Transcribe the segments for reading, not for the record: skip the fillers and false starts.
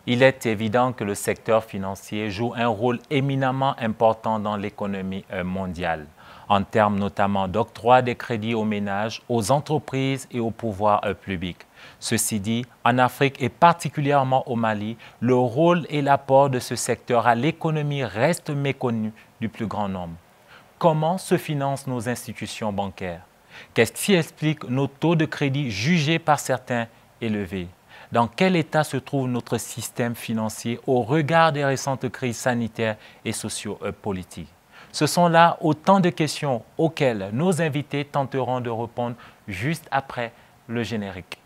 Il est évident que le secteur financier joue un rôle éminemment important dans l'économie mondiale, en termes notamment d'octroi des crédits aux ménages, aux entreprises et au pouvoir public. Ceci dit, en Afrique et particulièrement au Mali, le rôle et l'apport de ce secteur à l'économie restent méconnus du plus grand nombre. Comment se financent nos institutions bancaires? Qu'est-ce qui explique nos taux de crédit jugés par certains élevés? Dans quel état se trouve notre système financier au regard des récentes crises sanitaires et socio-politiques? Ce sont là autant de questions auxquelles nos invités tenteront de répondre juste après le générique.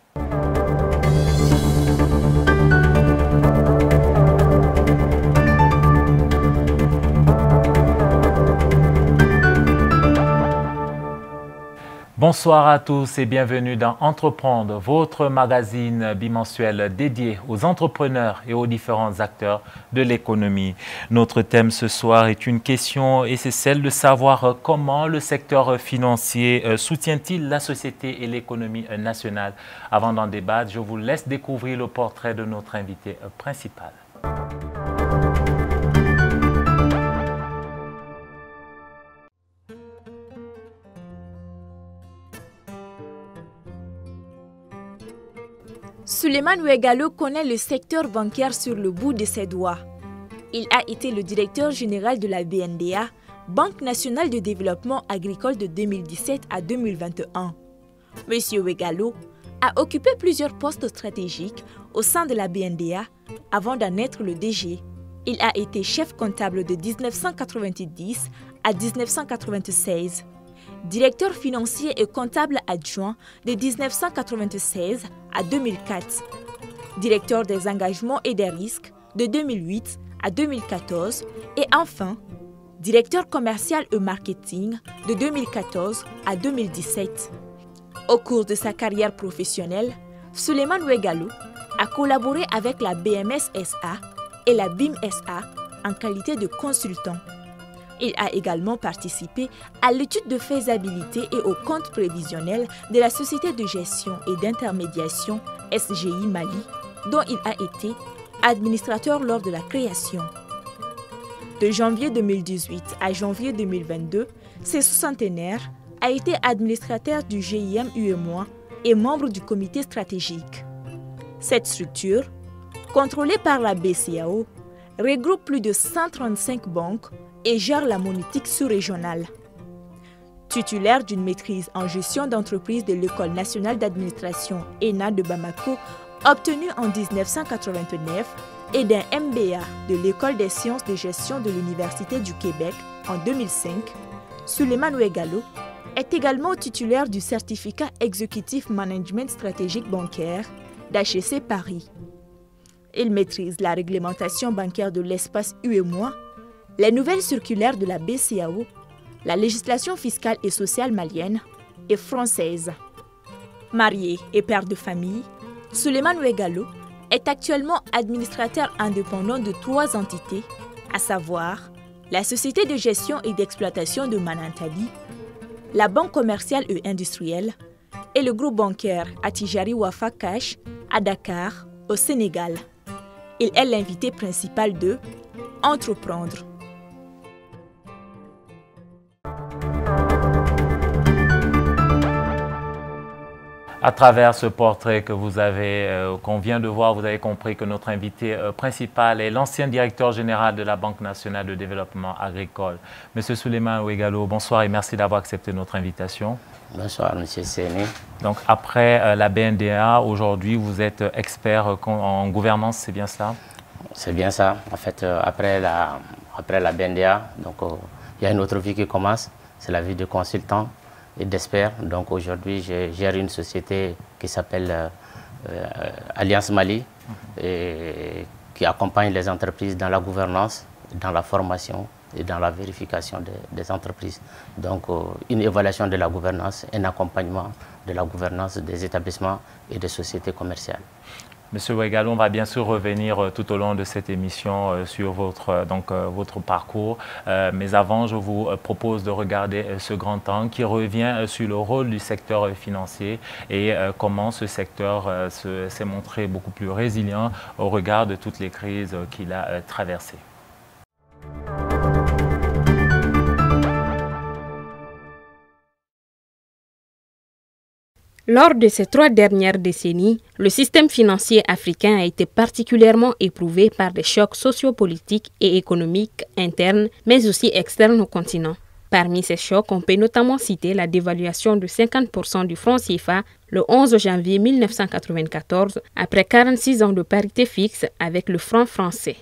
Bonsoir à tous et bienvenue dans Entreprendre, votre magazine bimensuel dédié aux entrepreneurs et aux différents acteurs de l'économie. Notre thème ce soir est une question et c'est celle de savoir comment le secteur financier soutient-il la société et l'économie nationale. Avant d'en débattre, je vous laisse découvrir le portrait de notre invité principal. Souleymane Ouegallo connaît le secteur bancaire sur le bout de ses doigts. Il a été le directeur général de la BNDA, Banque nationale de développement agricole de 2017 à 2021. Monsieur Ouegallo a occupé plusieurs postes stratégiques au sein de la BNDA avant d'en être le DG. Il a été chef comptable de 1990 à 1996. Directeur financier et comptable adjoint de 1996 à 2004, directeur des engagements et des risques de 2008 à 2014 et enfin, directeur commercial et marketing de 2014 à 2017. Au cours de sa carrière professionnelle, Souleymane Ouegallo a collaboré avec la BMS SA et la BIM SA en qualité de consultant. Il a également participé à l'étude de faisabilité et au compte prévisionnel de la Société de gestion et d'intermédiation SGI Mali, dont il a été administrateur lors de la création. De janvier 2018 à janvier 2022, ce soixantenaire a été administrateur du GIM UEMOA et membre du comité stratégique. Cette structure, contrôlée par la BCAO, regroupe plus de 135 banques et gère la monétique sous-régionale. Titulaire d'une maîtrise en gestion d'entreprise de l'École nationale d'administration ENA de Bamako, obtenue en 1989, et d'un MBA de l'École des sciences de gestion de l'Université du Québec en 2005, Souleymane Ouegallo est également titulaire du certificat exécutif management stratégique bancaire d'HEC Paris. Il maîtrise la réglementation bancaire de l'espace UEMOA, les nouvelles circulaires de la BCAO, la législation fiscale et sociale malienne et française. Marié et père de famille, Souleymane Ouegallo est actuellement administrateur indépendant de 3 entités, à savoir la Société de gestion et d'exploitation de Manantali, la Banque commerciale et industrielle et le groupe bancaire Attijari Wafa Cash à Dakar, au Sénégal. Il est l'invité principal de Entreprendre. À travers ce portrait que qu'on vient de voir, vous avez compris que notre invité principal est l'ancien directeur général de la Banque nationale de développement agricole. Monsieur Souleymane Ouegallo, bonsoir et merci d'avoir accepté notre invitation. Bonsoir, Monsieur Séné. Donc, après la BNDA, aujourd'hui, vous êtes expert en gouvernance, c'est bien ça? C'est bien ça. En fait, après la BNDA, donc, il y a une autre vie qui commence, c'est la vie de consultant et d'expert. Donc aujourd'hui, je gère une société qui s'appelle Alliance Mali, et qui accompagne les entreprises dans la gouvernance, dans la formation et dans la vérification des entreprises. Donc une évaluation de la gouvernance, un accompagnement de la gouvernance des établissements et des sociétés commerciales. Monsieur Oueghalo, on va bien sûr revenir tout au long de cette émission sur votre parcours. Mais avant, je vous propose de regarder ce grand angle qui revient sur le rôle du secteur financier et comment ce secteur s'est montré beaucoup plus résilient au regard de toutes les crises qu'il a traversées. Lors de ces 3 dernières décennies, le système financier africain a été particulièrement éprouvé par des chocs sociopolitiques et économiques internes, mais aussi externes au continent. Parmi ces chocs, on peut notamment citer la dévaluation de 50% du franc CFA le 11 janvier 1994, après 46 ans de parité fixe avec le franc français.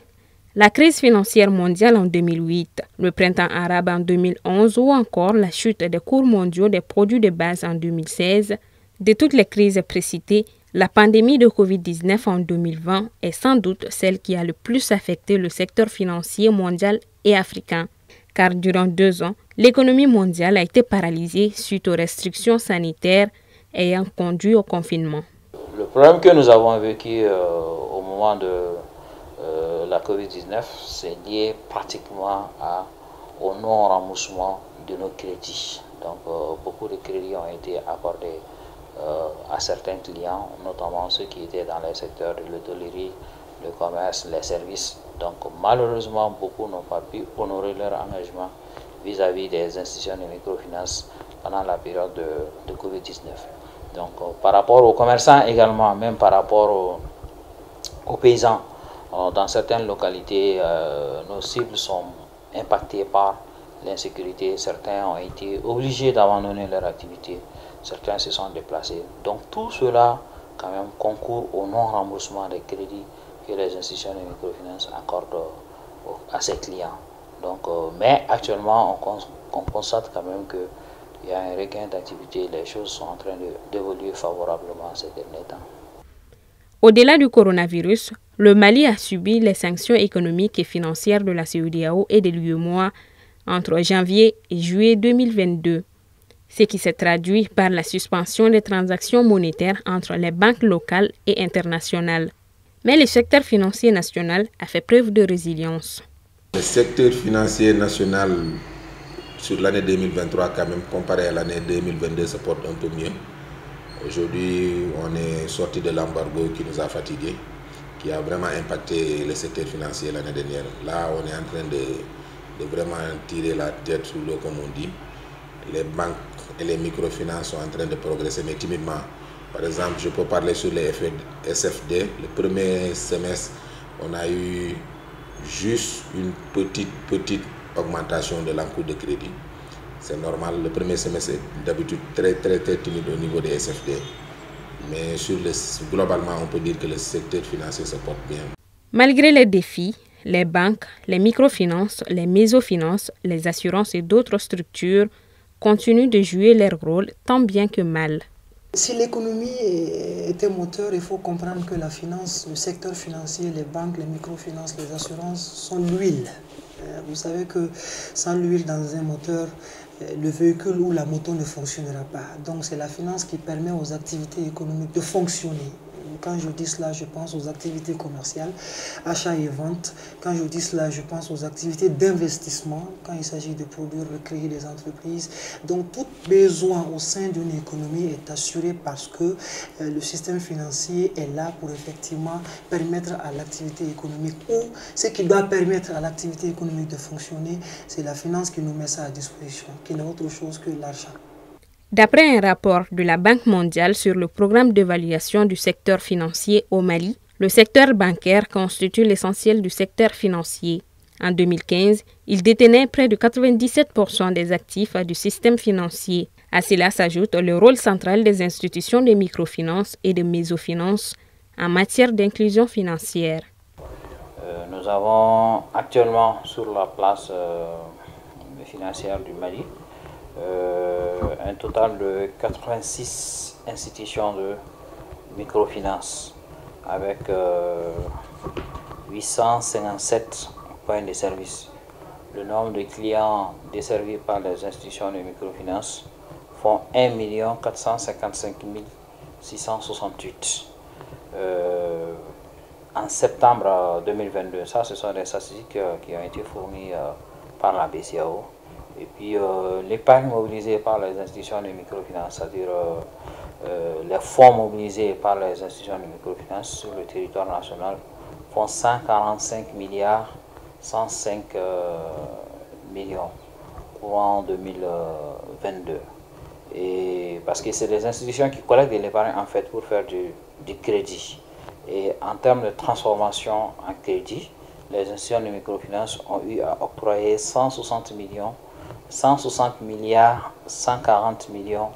La crise financière mondiale en 2008, le printemps arabe en 2011 ou encore la chute des cours mondiaux des produits de base en 2016, de toutes les crises précitées, la pandémie de Covid-19 en 2020 est sans doute celle qui a le plus affecté le secteur financier mondial et africain, car durant 2 ans, l'économie mondiale a été paralysée suite aux restrictions sanitaires ayant conduit au confinement. Le problème que nous avons vécu au moment de la Covid-19, c'est lié pratiquement au non-remboursement de nos crédits. Donc beaucoup de crédits ont été accordés à certains clients, notamment ceux qui étaient dans les secteurs de l'hôtellerie, le commerce, les services. Donc malheureusement, beaucoup n'ont pas pu honorer leur engagement vis-à-vis des institutions de microfinance pendant la période de Covid-19. Donc par rapport aux commerçants également, même par rapport aux paysans, dans certaines localités, nos cibles sont impactées par l'insécurité. Certains ont été obligés d'abandonner leur activité. Certains se sont déplacés. Donc tout cela quand même concourt au non-remboursement des crédits que les institutions de microfinance accordent à ses clients. Donc, mais actuellement, on constate quand même qu'il y a un regain d'activité. Les choses sont en train d'évoluer favorablement ces derniers temps. Au-delà du coronavirus, le Mali a subi les sanctions économiques et financières de la CEDEAO et de l'UEMOA entre janvier et juillet 2022. Ce qui s'est traduit par la suspension des transactions monétaires entre les banques locales et internationales. Mais le secteur financier national a fait preuve de résilience. Le secteur financier national sur l'année 2023, quand même, comparé à l'année 2022, se porte un peu mieux. Aujourd'hui, on est sorti de l'embargo qui nous a fatigués, qui a vraiment impacté le secteur financier l'année dernière. Là, on est en train de vraiment tirer la tête sous l'eau, comme on dit. Les banques et les microfinances sont en train de progresser, mais timidement. Par exemple, je peux parler sur les SFD. Le premier semestre, on a eu juste une petite augmentation de l'encours de crédit. C'est normal, le premier semestre est d'habitude très timide au niveau des SFD. Mais globalement, on peut dire que le secteur financier se porte bien. Malgré les défis, les banques, les microfinances, les mésofinances, les assurances et d'autres structures continuent de jouer leur rôle tant bien que mal. Si l'économie est un moteur, il faut comprendre que la finance, le secteur financier, les banques, les microfinances, les assurances sont l'huile. Vous savez que sans l'huile dans un moteur, le véhicule ou la moto ne fonctionnera pas. Donc c'est la finance qui permet aux activités économiques de fonctionner. Quand je dis cela, je pense aux activités commerciales, achats et ventes. Quand je dis cela, je pense aux activités d'investissement, quand il s'agit de produire, de créer des entreprises. Donc tout besoin au sein d'une économie est assuré parce que le système financier est là pour effectivement permettre à l'activité économique, ou ce qui doit permettre à l'activité économique de fonctionner, c'est la finance qui nous met ça à disposition, qui n'est autre chose que l'argent. D'après un rapport de la Banque mondiale sur le programme d'évaluation du secteur financier au Mali, le secteur bancaire constitue l'essentiel du secteur financier. En 2015, il détenait près de 97% des actifs du système financier. À cela s'ajoute le rôle central des institutions de microfinance et de mésofinance en matière d'inclusion financière. Nous avons actuellement sur la place financière du Mali un total de 86 institutions de microfinance avec 857 points de service. Le nombre de clients desservis par les institutions de microfinance font 1 455 668. en septembre 2022. Ça, ce sont des statistiques qui ont été fournies par la BCEAO. Et puis, l'épargne mobilisée par les institutions de microfinance, c'est-à-dire les fonds mobilisés par les institutions de microfinance sur le territoire national, font 145 milliards 105 millions courant 2022. Et parce que c'est des institutions qui collectent de l'épargne en fait pour faire du crédit. Et en termes de transformation en crédit, les institutions de microfinance ont eu à octroyer 160 milliards 140 millions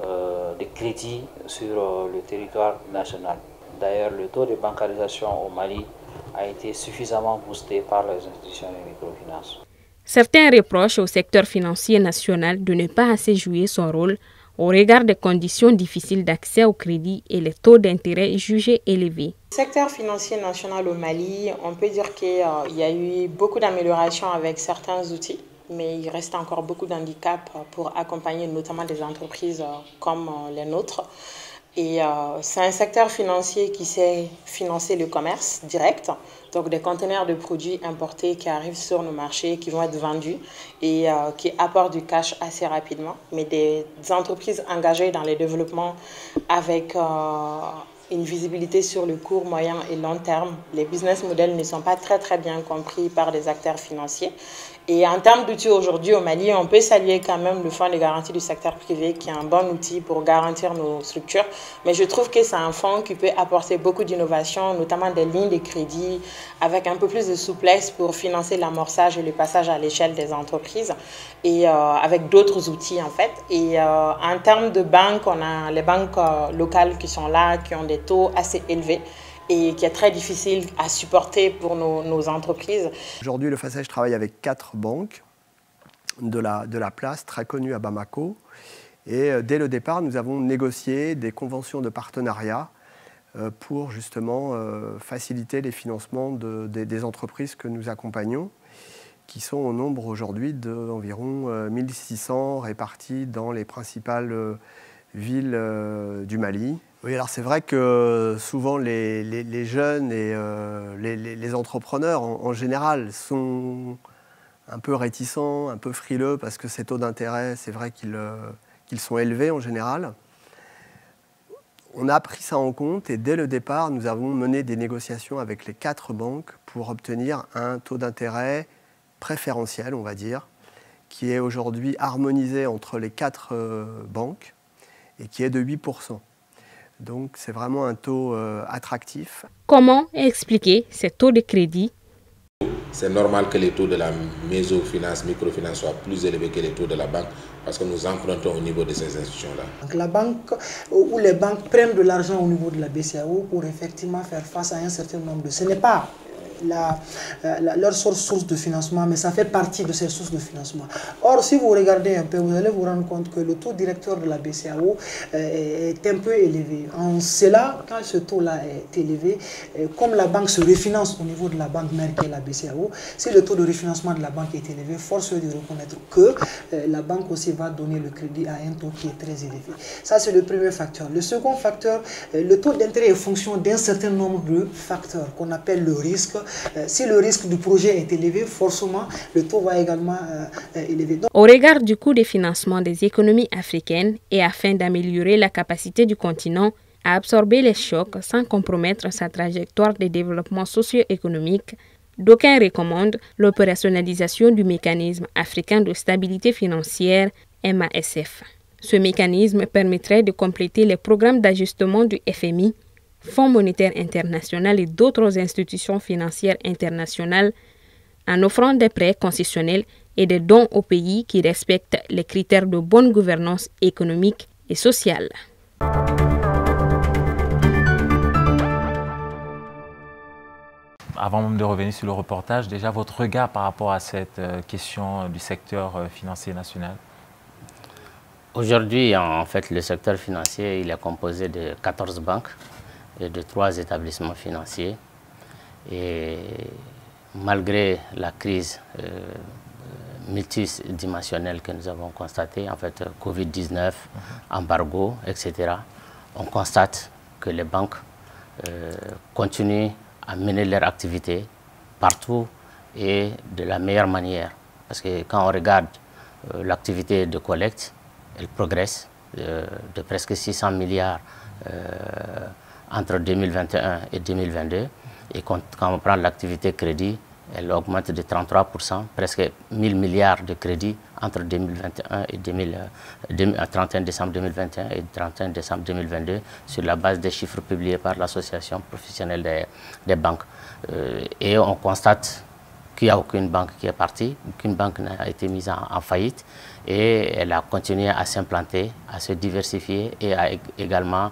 de crédits sur le territoire national. D'ailleurs, le taux de bancarisation au Mali a été suffisamment boosté par les institutions de microfinance. Certains reprochent au secteur financier national de ne pas assez jouer son rôle au regard des conditions difficiles d'accès au crédit et les taux d'intérêt jugés élevés. Le secteur financier national au Mali, on peut dire qu'il y a eu beaucoup d'améliorations avec certains outils, mais il reste encore beaucoup d'handicaps pour accompagner notamment des entreprises comme les nôtres. Et c'est un secteur financier qui sait financer le commerce direct, donc des conteneurs de produits importés qui arrivent sur nos marchés, qui vont être vendus et qui apportent du cash assez rapidement. Mais des entreprises engagées dans les développements avec une visibilité sur le court, moyen et long terme, les business models ne sont pas très bien compris par des acteurs financiers. Et en termes d'outils aujourd'hui au Mali, on peut saluer quand même le fonds de garantie du secteur privé qui est un bon outil pour garantir nos structures. Mais je trouve que c'est un fonds qui peut apporter beaucoup d'innovation, notamment des lignes de crédit avec un peu plus de souplesse pour financer l'amorçage et le passage à l'échelle des entreprises et avec d'autres outils en fait. Et en termes de banques, on a les banques locales qui sont là, qui ont des taux assez élevés et qui est très difficile à supporter pour nos entreprises. Aujourd'hui, le FACEJ travaille avec 4 banques de la place, très connues à Bamako. Et dès le départ, nous avons négocié des conventions de partenariat pour justement faciliter les financements des entreprises que nous accompagnons, qui sont au nombre aujourd'hui d'environ 1600 réparties dans les principales villes du Mali. Oui, alors c'est vrai que souvent les jeunes et les entrepreneurs en général sont un peu réticents, un peu frileux parce que ces taux d'intérêt, c'est vrai qu'ils sont élevés en général. On a pris ça en compte et dès le départ, nous avons mené des négociations avec les 4 banques pour obtenir un taux d'intérêt préférentiel, on va dire, qui est aujourd'hui harmonisé entre les 4 banques et qui est de 8%. Donc c'est vraiment un taux attractif. Comment expliquer ces taux de crédit? C'est normal que les taux de la mésofinance, microfinance soient plus élevés que les taux de la banque parce que nous empruntons au niveau de ces institutions-là. La banque ou les banques prennent de l'argent au niveau de la BCEAO pour effectivement faire face à un certain nombre de... Ce n'est pas leur source de financement, mais ça fait partie de ces sources de financement. Or, si vous regardez un peu, vous allez vous rendre compte que le taux directeur de la BCEAO est un peu élevé. En cela, quand ce taux-là est élevé, comme la banque se refinance au niveau de la banque mère qui est la BCEAO, si le taux de refinancement de la banque est élevé, force est de reconnaître que la banque aussi va donner le crédit à un taux qui est très élevé. Ça, c'est le premier facteur. Le second facteur, le taux d'intérêt est fonction d'un certain nombre de facteurs qu'on appelle le risque. Si le risque du projet est élevé, forcément, le taux va également élever. Au regard du coût de financement des économies africaines et afin d'améliorer la capacité du continent à absorber les chocs sans compromettre sa trajectoire de développement socio-économique, d'aucuns recommandent l'opérationnalisation du mécanisme africain de stabilité financière, MASF. Ce mécanisme permettrait de compléter les programmes d'ajustement du FMI, Fonds monétaire international et d'autres institutions financières internationales en offrant des prêts concessionnels et des dons aux pays qui respectent les critères de bonne gouvernance économique et sociale. Avant même de revenir sur le reportage, déjà votre regard par rapport à cette question du secteur financier national? Aujourd'hui, en fait, le secteur financier il est composé de 14 banques et de 3 établissements financiers. Et malgré la crise multidimensionnelle que nous avons constatée, en fait, Covid-19, embargo, etc., on constate que les banques continuent à mener leur activité partout et de la meilleure manière. Parce que quand on regarde l'activité de collecte, elle progresse de presque 600 milliards entre 2021 et 2022. Et quand on prend l'activité crédit, elle augmente de 33%, presque 1000 milliards de crédits entre 2021 et 31 décembre 2021 et 31 décembre 2022 sur la base des chiffres publiés par l'association professionnelle des banques. Et on constate qu'il n'y a aucune banque qui est partie, aucune banque n'a été mise en faillite et elle a continué à s'implanter, à se diversifier et à également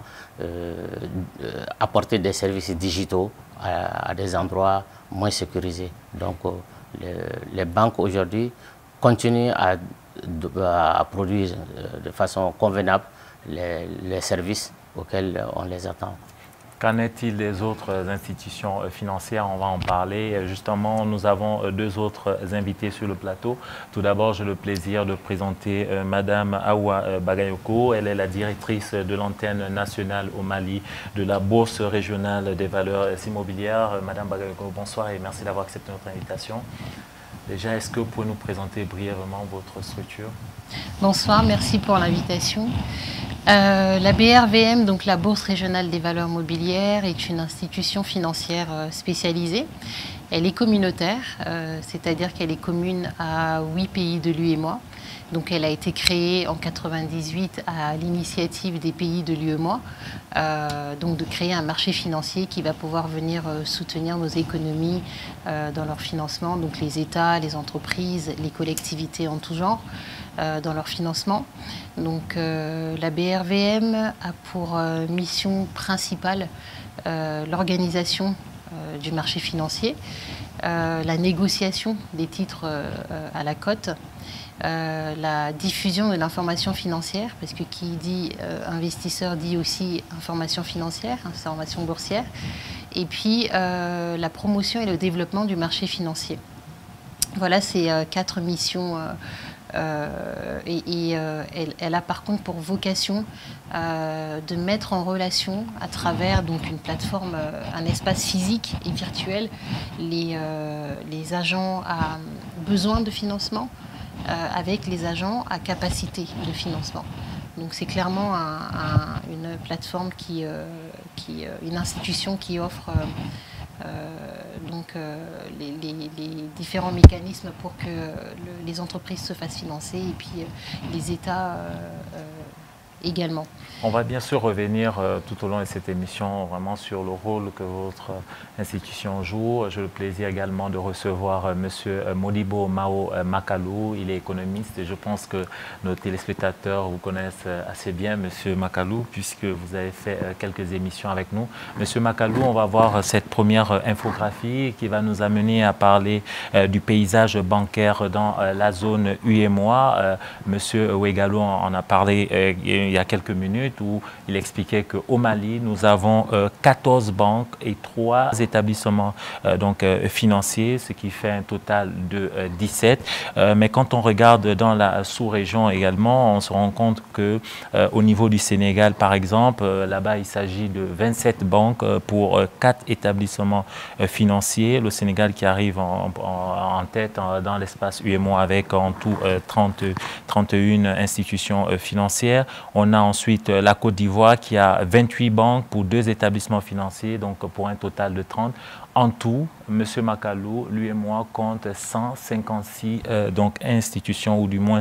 apporter des services digitaux à des endroits moins sécurisés. Donc les banques aujourd'hui continuent à produire de façon convenable les services auxquels on les attend. Qu'en est-il des autres institutions financières? On va en parler. Justement, nous avons deux autres invités sur le plateau. Tout d'abord, j'ai le plaisir de présenter Madame Awa Bagayoko. Elle est la directrice de l'antenne nationale au Mali de la Bourse régionale des valeurs immobilières. Madame Bagayoko, bonsoir et merci d'avoir accepté notre invitation. Déjà, est-ce que vous pouvez nous présenter brièvement votre structure? Bonsoir, merci pour l'invitation. La BRVM, donc la Bourse régionale des valeurs mobilières, est une institution financière spécialisée. Elle est communautaire, c'est-à-dire qu'elle est commune à 8 pays de l'UEMOA. Donc elle a été créée en 1998 à l'initiative des pays de l'UEMOA, donc de créer un marché financier qui va pouvoir venir soutenir nos économies dans leur financement, donc les États, les entreprises, les collectivités en tout genre. Dans leur financement. Donc la BRVM a pour mission principale l'organisation du marché financier, la négociation des titres à la cote, la diffusion de l'information financière, parce que qui dit investisseur dit aussi information financière, information boursière, et puis la promotion et le développement du marché financier. Voilà ces 4 missions. Elle a par contre pour vocation de mettre en relation à travers donc une plateforme, un espace physique et virtuel, les agents à besoin de financement avec les agents à capacité de financement. Donc c'est clairement une plateforme une institution qui offre les différents mécanismes pour que les entreprises se fassent financer et puis les États également. On va bien sûr revenir tout au long de cette émission vraiment sur le rôle que votre institution joue. J'ai le plaisir également de recevoir M. Modibo Mao Makalou. Il est économiste et je pense que nos téléspectateurs vous connaissent assez bien, M. Makalou, puisque vous avez fait quelques émissions avec nous. M. Makalou, on va voir cette première infographie qui va nous amener à parler du paysage bancaire dans la zone UEMOA. M. Ouegalou en a parlé il y a quelques minutes où il expliquait qu'au Mali, nous avons 14 banques et 3 établissements financiers, ce qui fait un total de 17. Mais quand on regarde dans la sous-région également, on se rend compte qu'au niveau du Sénégal, par exemple, là-bas, il s'agit de 27 banques pour 4 établissements financiers. Le Sénégal qui arrive en tête dans l'espace UEMOA avec en tout 31 institutions financières. On a ensuite la Côte d'Ivoire qui a 28 banques pour 2 établissements financiers, donc pour un total de 30. En tout, M. Makalou, l'UEMOA compte 156 institutions ou du moins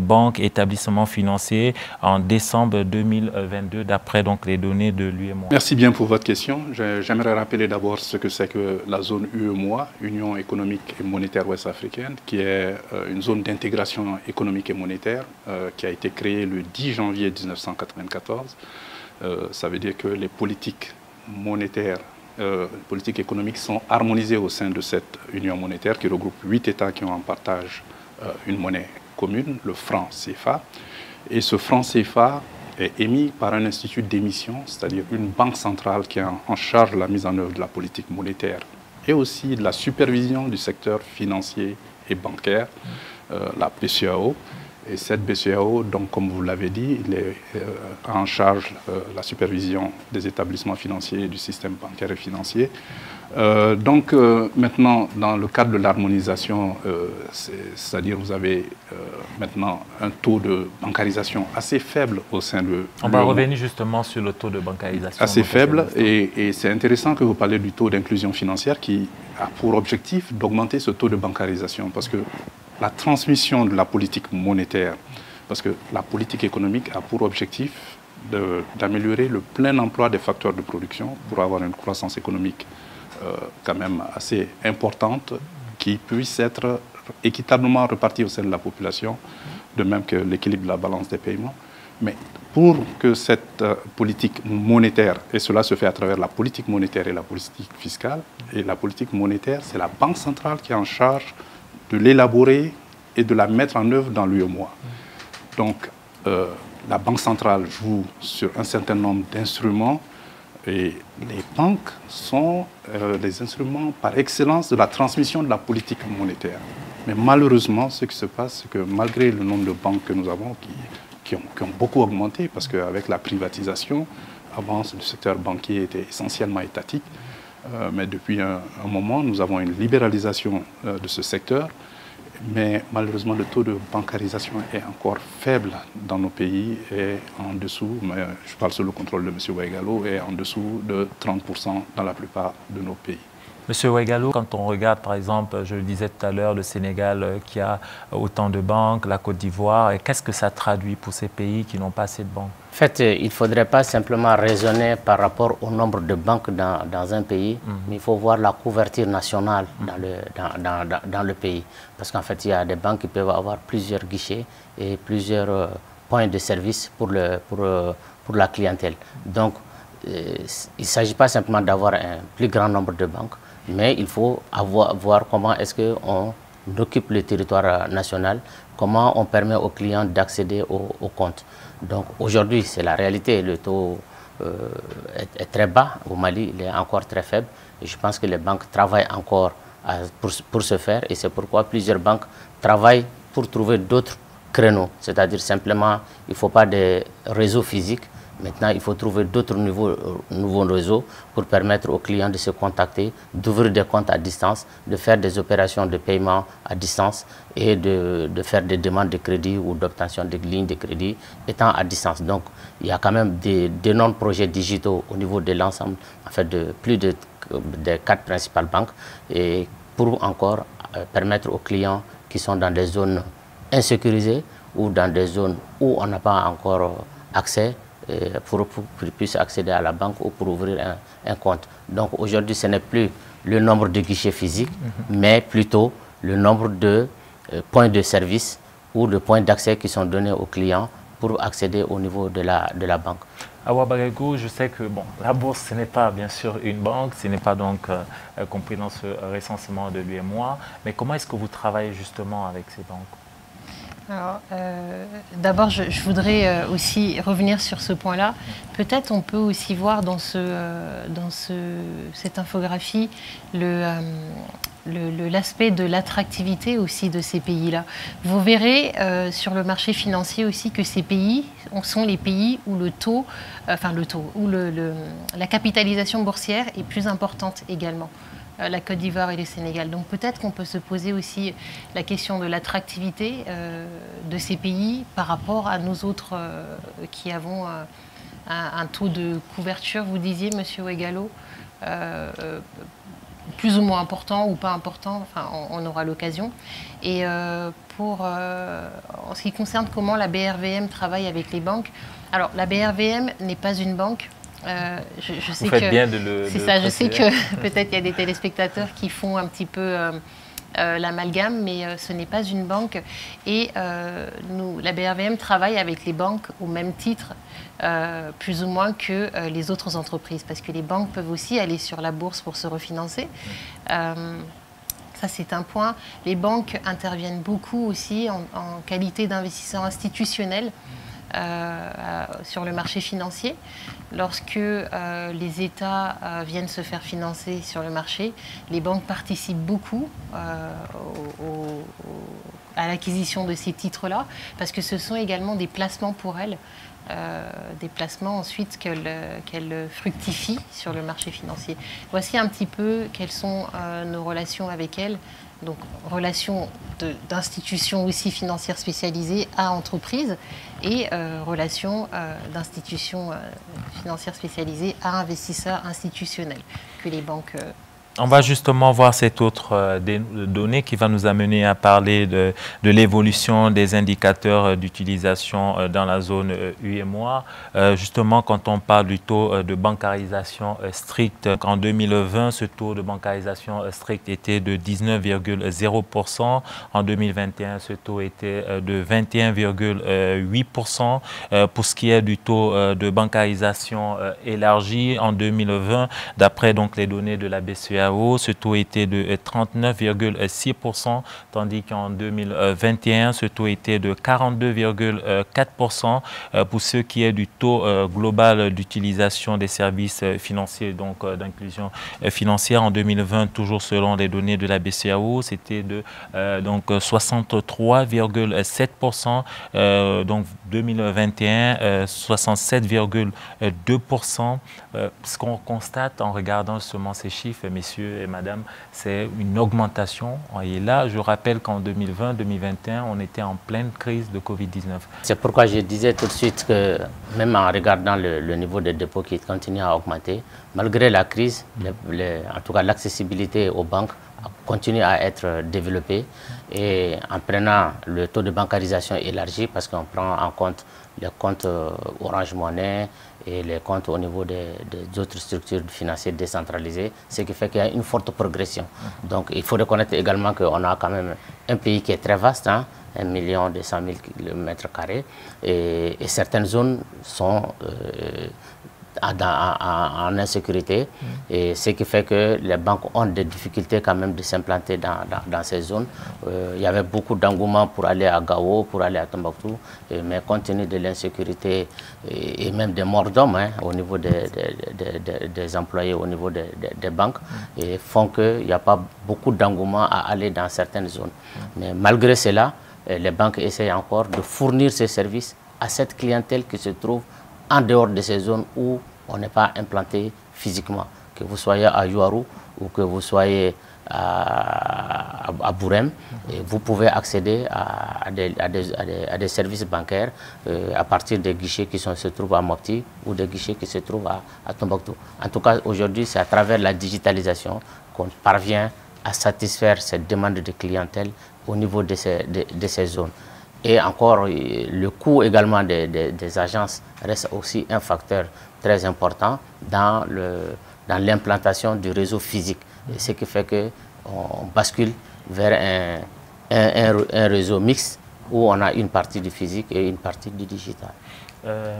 banques et établissements financiers en décembre 2022 d'après les données de l'UEMOA. Merci bien pour votre question. J'aimerais rappeler d'abord ce que c'est que la zone UEMOA, Union économique et monétaire ouest-africaine, qui est une zone d'intégration économique et monétaire qui a été créée le 10 janvier 1994. Ça veut dire que les politiques monétaires politiques économiques sont harmonisées au sein de cette union monétaire qui regroupe 8 États qui ont en partage une monnaie commune, le franc CFA. Et ce franc CFA est émis par un institut d'émission, c'est-à-dire une banque centrale qui est en charge de la mise en œuvre de la politique monétaire et aussi de la supervision du secteur financier et bancaire, la PCAO. Et cette BCEAO, donc, comme vous l'avez dit, il est en charge de la supervision des établissements financiers et du système bancaire et financier. Maintenant, dans le cadre de l'harmonisation, c'est-à-dire vous avez maintenant un taux de bancarisation assez faible au sein de... On va revenir justement sur le taux de bancarisation. Assez faible, et c'est intéressant que vous parlez du taux d'inclusion financière qui a pour objectif d'augmenter ce taux de bancarisation, parce que la transmission de la politique monétaire, parce que la politique économique a pour objectif d'améliorer le plein emploi des facteurs de production pour avoir une croissance économique quand même assez importante qui puisse être équitablement repartie au sein de la population, de même que l'équilibre de la balance des paiements. Mais pour que cette politique monétaire, et cela se fait à travers la politique monétaire et la politique fiscale, et la politique monétaire, c'est la Banque centrale qui est en charge de l'élaborer et de la mettre en œuvre dans l'UEMOA. Donc, la Banque centrale joue sur un certain nombre d'instruments et les banques sont les instruments par excellence de la transmission de la politique monétaire. Mais malheureusement, ce qui se passe, c'est que malgré le nombre de banques que nous avons qui ont beaucoup augmenté, parce qu'avec la privatisation, avant, le secteur banquier était essentiellement étatique, mais depuis un moment, nous avons une libéralisation de ce secteur. Mais malheureusement, le taux de bancarisation est encore faible dans nos pays et en dessous, mais je parle sous le contrôle de M. Oueghalo, et en dessous de 30% dans la plupart de nos pays. Monsieur Oueghalo, quand on regarde par exemple, je le disais tout à l'heure, le Sénégal qui a autant de banques, la Côte d'Ivoire, qu'est-ce que ça traduit pour ces pays qui n'ont pas assez de banques? En fait, il ne faudrait pas simplement raisonner par rapport au nombre de banques dans un pays, mais il faut voir la couverture nationale dans le pays. Parce qu'en fait, il y a des banques qui peuvent avoir plusieurs guichets et plusieurs points de service pour la clientèle. Donc, il ne s'agit pas simplement d'avoir un plus grand nombre de banques, mais il faut voir comment est-ce qu'on occupe le territoire national, comment on permet aux clients d'accéder aux comptes. Donc aujourd'hui, c'est la réalité, le taux est très bas au Mali, il est encore très faible. Et je pense que les banques travaillent encore pour ce faire, et c'est pourquoi plusieurs banques travaillent pour trouver d'autres créneaux. C'est-à-dire simplement, il ne faut pas des réseaux physiques. Maintenant, il faut trouver d'autres nouveaux réseaux pour permettre aux clients de se contacter, d'ouvrir des comptes à distance, de faire des opérations de paiement à distance et de faire des demandes de crédit ou d'obtention de lignes de crédit étant à distance. Donc, il y a quand même d'énormes projets digitaux au niveau de l'ensemble, en fait, de plus des 4 principales banques, et pour encore permettre aux clients qui sont dans des zones insécurisées ou dans des zones où on n'a pas encore accès, pour qu'ils puissent accéder à la banque ou pour ouvrir un compte. Donc aujourd'hui, ce n'est plus le nombre de guichets physiques, mais plutôt le nombre de points de service ou de points d'accès qui sont donnés aux clients pour accéder au niveau de la banque. Awa Bagayoko, je sais que la bourse, ce n'est pas bien sûr une banque, ce n'est pas donc compris dans ce recensement de l'UEMOA, mais comment est-ce que vous travaillez justement avec ces banques? Alors, d'abord, je voudrais aussi revenir sur ce point-là. Peut-être on peut aussi voir dans cette infographie l'aspect de l'attractivité aussi de ces pays-là. Vous verrez sur le marché financier aussi que ces pays sont les pays où la capitalisation boursière est plus importante également. La Côte d'Ivoire et le Sénégal. Donc peut-être qu'on peut se poser aussi la question de l'attractivité de ces pays par rapport à nous autres qui avons un taux de couverture, vous disiez, Monsieur Oueghalo, plus ou moins important ou pas important, enfin on aura l'occasion. Et en ce qui concerne comment la BRVM travaille avec les banques, alors la BRVM n'est pas une banque. Je sais que bien de le c'est ça. Je sais que peut-être il y a des téléspectateurs qui font un petit peu l'amalgame, mais ce n'est pas une banque. Et la BRVM travaille avec les banques au même titre, plus ou moins que les autres entreprises, parce que les banques peuvent aussi aller sur la bourse pour se refinancer. Ça, c'est un point. Les banques interviennent beaucoup aussi en qualité d'investisseurs institutionnels. sur le marché financier. Lorsque les États viennent se faire financer sur le marché, les banques participent beaucoup à l'acquisition de ces titres-là, parce que ce sont également des placements pour elles, des placements ensuite qu'elles fructifient sur le marché financier. Voici un petit peu quelles sont nos relations avec elles. Donc, relations d'institutions aussi financières spécialisées à entreprises et relations d'institutions financières spécialisées à investisseurs institutionnels que les banques On va justement voir cette autre donnée qui va nous amener à parler de l'évolution des indicateurs d'utilisation dans la zone UEMOA. Justement, quand on parle du taux de bancarisation stricte, en 2020, ce taux de bancarisation stricte était de 19,0%. En 2021, ce taux était de 21,8%. Pour ce qui est du taux de bancarisation élargi, en 2020, d'après donc les données de la BCEAO, ce taux était de 39,6%, tandis qu'en 2021, ce taux était de 42,4%. Pour ce qui est du taux global d'utilisation des services financiers, donc d'inclusion financière, en 2020, toujours selon les données de la BCEAO, c'était de donc 63,7%, donc 2021, 67,2%. Ce qu'on constate en regardant justement ces chiffres, messieurs et madame, c'est une augmentation. Et là, je rappelle qu'en 2020-2021, on était en pleine crise de Covid-19. C'est pourquoi je disais tout de suite que même en regardant le niveau des dépôts qui continue à augmenter, malgré la crise, en tout cas l'accessibilité aux banques continue à être développée, et en prenant le taux de bancarisation élargi, parce qu'on prend en compte les comptes Orange Money et les comptes au niveau des autres structures financières décentralisées, ce qui fait qu'il y a une forte progression. Donc il faut reconnaître également qu'on a quand même un pays qui est très vaste, hein, 1 200 000 km², et certaines zones sont en insécurité, et ce qui fait que les banques ont des difficultés quand même de s'implanter dans ces zones. Il y avait beaucoup d'engouement pour aller à Gao, pour aller à Tombouctou, mais compte tenu de l'insécurité et même des morts d'hommes, hein, au niveau des employés, au niveau des banques, et font qu'il n'y a pas beaucoup d'engouement à aller dans certaines zones. Mais malgré cela, les banques essayent encore de fournir ces services à cette clientèle qui se trouve en dehors de ces zones où on n'est pas implanté physiquement. Que vous soyez à Yuaru ou que vous soyez à Bourem, et vous pouvez accéder à des services bancaires à partir des guichets qui se trouvent à Mopti ou des guichets qui se trouvent à Tombouctou. En tout cas, aujourd'hui, c'est à travers la digitalisation qu'on parvient à satisfaire cette demande de clientèle au niveau de ces zones. Et encore, le coût également des agences reste aussi un facteur très important dans l'implantation du réseau physique. Et ce qui fait qu'on bascule vers un réseau mixte où on a une partie du physique et une partie du digital.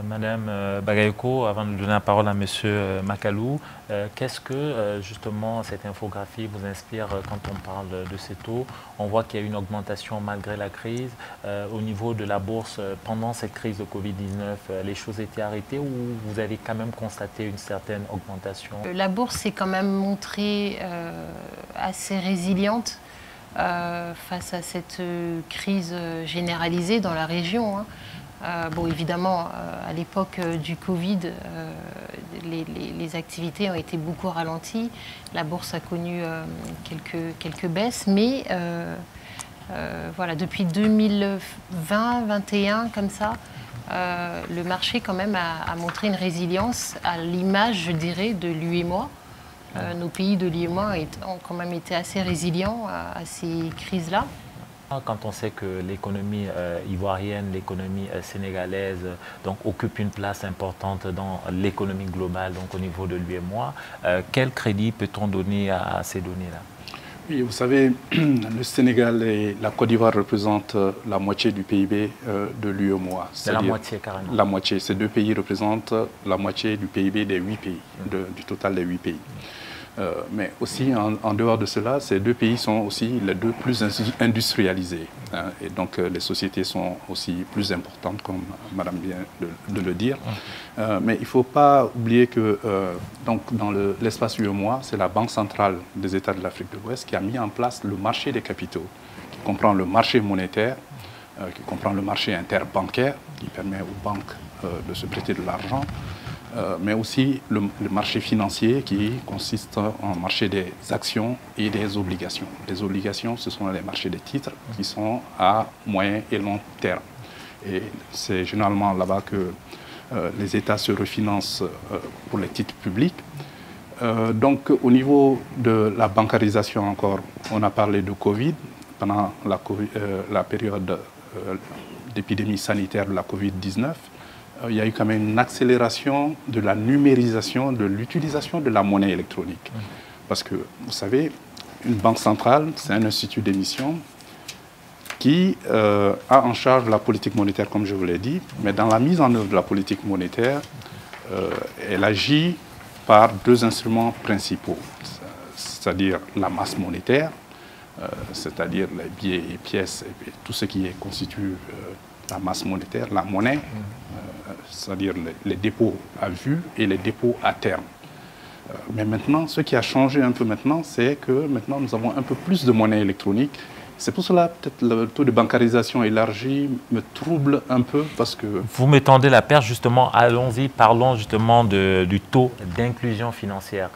Madame Bagayoko, avant de donner la parole à Monsieur Makalou, qu'est-ce que justement cette infographie vous inspire quand on parle de ces taux? On voit qu'il y a une augmentation malgré la crise. Au niveau de la bourse, pendant cette crise de Covid-19, les choses étaient arrêtées ou vous avez quand même constaté une certaine augmentation? La bourse s'est quand même montrée assez résiliente face à cette crise généralisée dans la région, hein. Bon, évidemment, à l'époque du Covid, les activités ont été beaucoup ralenties. La bourse a connu quelques baisses, mais voilà, depuis 2020-2021, comme ça, le marché quand même a montré une résilience à l'image, je dirais, de l'UEMOA. Nos pays de l'UEMOA ont quand même été assez résilients à ces crises-là. Quand on sait que l'économie ivoirienne, l'économie sénégalaise donc, occupe une place importante dans l'économie globale, donc au niveau de l'UEMOA, quel crédit peut-on donner à ces données-là? Oui, vous savez, le Sénégal et la Côte d'Ivoire représentent la moitié du PIB de l'UEMOA. C'est la moitié carrément. La moitié. Ces deux pays représentent la moitié du PIB des 8 pays, du total des 8 pays. Mais aussi, en dehors de cela, ces deux pays sont aussi les deux plus industrialisés. Hein, et donc, les sociétés sont aussi plus importantes, comme Madame vient de le dire. Mais il ne faut pas oublier que donc, dans l'espace UEMOA, c'est la Banque centrale des États de l'Afrique de l'Ouest qui a mis en place le marché des capitaux, qui comprend le marché monétaire, qui comprend le marché interbancaire, qui permet aux banques de se prêter de l'argent, mais aussi le marché financier qui consiste en marché des actions et des obligations. Les obligations, ce sont les marchés des titres qui sont à moyen et long terme. Et c'est généralement là-bas que les États se refinancent pour les titres publics. Donc au niveau de la bancarisation encore, on a parlé de Covid. Pendant la période d'épidémie sanitaire de la Covid-19, il y a eu quand même une accélération de la numérisation, de l'utilisation de la monnaie électronique. Parce que, vous savez, une banque centrale, c'est un institut d'émission qui a en charge la politique monétaire, comme je vous l'ai dit, mais dans la mise en œuvre de la politique monétaire, elle agit par deux instruments principaux, c'est-à-dire la masse monétaire, c'est-à-dire les billets et pièces, et tout ce qui constitue la masse monétaire, la monnaie, c'est-à-dire les dépôts à vue et les dépôts à terme. Mais maintenant, ce qui a changé un peu maintenant, c'est que maintenant nous avons un peu plus de monnaie électronique. C'est pour cela peut-être le taux de bancarisation élargi me trouble un peu parce que... Vous me tendez la perche justement, allons-y, parlons justement du taux d'inclusion financière.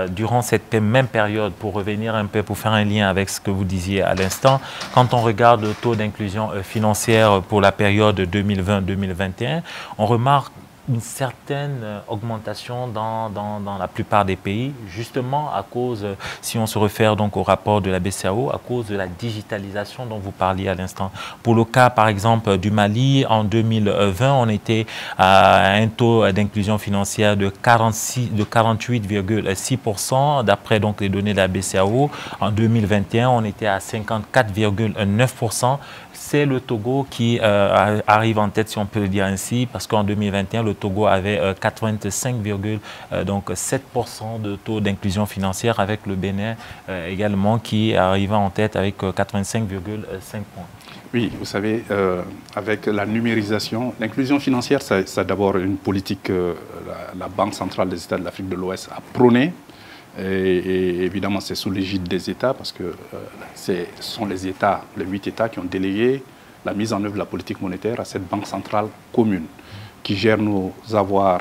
Durant cette même période, pour revenir un peu, pour faire un lien avec ce que vous disiez à l'instant, quand on regarde le taux d'inclusion financière pour la période 2020-2021, on remarque une certaine augmentation dans la plupart des pays, justement à cause, si on se réfère donc au rapport de la BCEAO, à cause de la digitalisation dont vous parliez à l'instant. Pour le cas, par exemple, du Mali, en 2020, on était à un taux d'inclusion financière de 48,6%, d'après donc les données de la BCEAO. En 2021, on était à 54,9%. C'est le Togo qui arrive en tête, si on peut le dire ainsi, parce qu'en 2021, le Togo avait 85,7% de taux d'inclusion financière, avec le Bénin également qui arrivait en tête avec 85,5 points. Oui, vous savez, avec la numérisation, l'inclusion financière, c'est d'abord une politique que la Banque centrale des États de l'Afrique de l'Ouest a prônée. Et évidemment, c'est sous l'égide des États parce que ce sont les États, les 8 États qui ont délégué la mise en œuvre de la politique monétaire à cette banque centrale commune qui gère nos avoirs,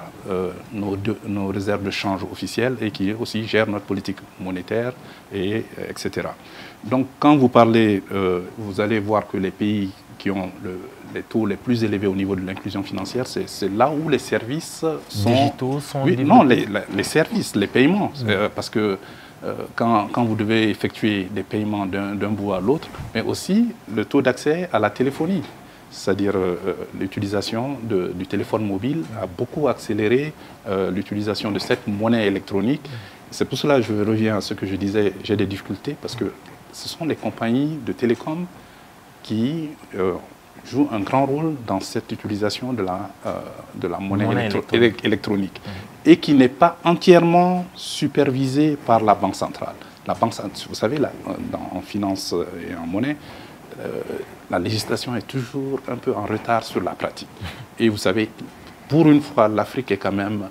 nos réserves de change officielles et qui aussi gère notre politique monétaire, etc. Donc, quand vous parlez, vous allez voir que les pays qui ont les taux les plus élevés au niveau de l'inclusion financière, c'est là où les services digitaux sont oui, non, les services, les paiements. Parce que quand vous devez effectuer des paiements d'un bout à l'autre, mais aussi le taux d'accès à la téléphonie. C'est-à-dire l'utilisation du téléphone mobile a beaucoup accéléré l'utilisation de cette monnaie électronique. C'est pour cela que je reviens à ce que je disais, j'ai des difficultés parce que ce sont les compagnies de télécom qui jouent un grand rôle dans cette utilisation de la monnaie électronique et qui n'est pas entièrement supervisée par la Banque centrale. La banque, vous savez, en finance et en monnaie, la législation est toujours un peu en retard sur la pratique. Et vous savez, pour une fois, l'Afrique est quand même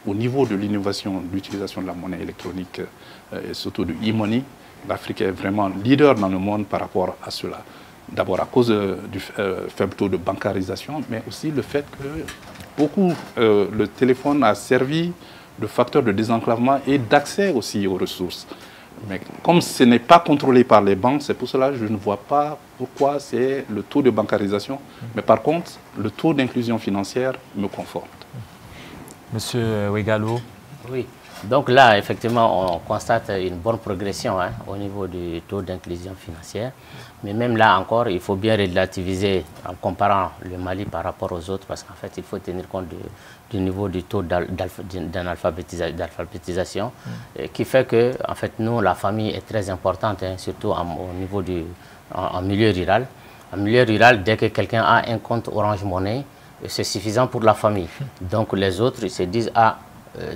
au niveau de l'innovation, de l'utilisation de la monnaie électronique et surtout du e-money. L'Afrique est vraiment leader dans le monde par rapport à cela. D'abord à cause du faible taux de bancarisation, mais aussi le fait que le téléphone a servi de facteur de désenclavement et d'accès aussi aux ressources. Mais comme ce n'est pas contrôlé par les banques, c'est pour cela que je ne vois pas pourquoi c'est le taux de bancarisation. Mais par contre, le taux d'inclusion financière me conforte. Monsieur Ouéghalo. Oui. Donc là, effectivement, on constate une bonne progression au niveau du taux d'inclusion financière. Mais même là encore, il faut bien relativiser en comparant le Mali par rapport aux autres, parce qu'en fait, il faut tenir compte du niveau du taux d'alphabétisation, qui fait que, en fait, nous, la famille est très importante, surtout au niveau en milieu rural. En milieu rural, dès que quelqu'un a un compte Orange Money, c'est suffisant pour la famille. Donc les autres, ils se disent, ah,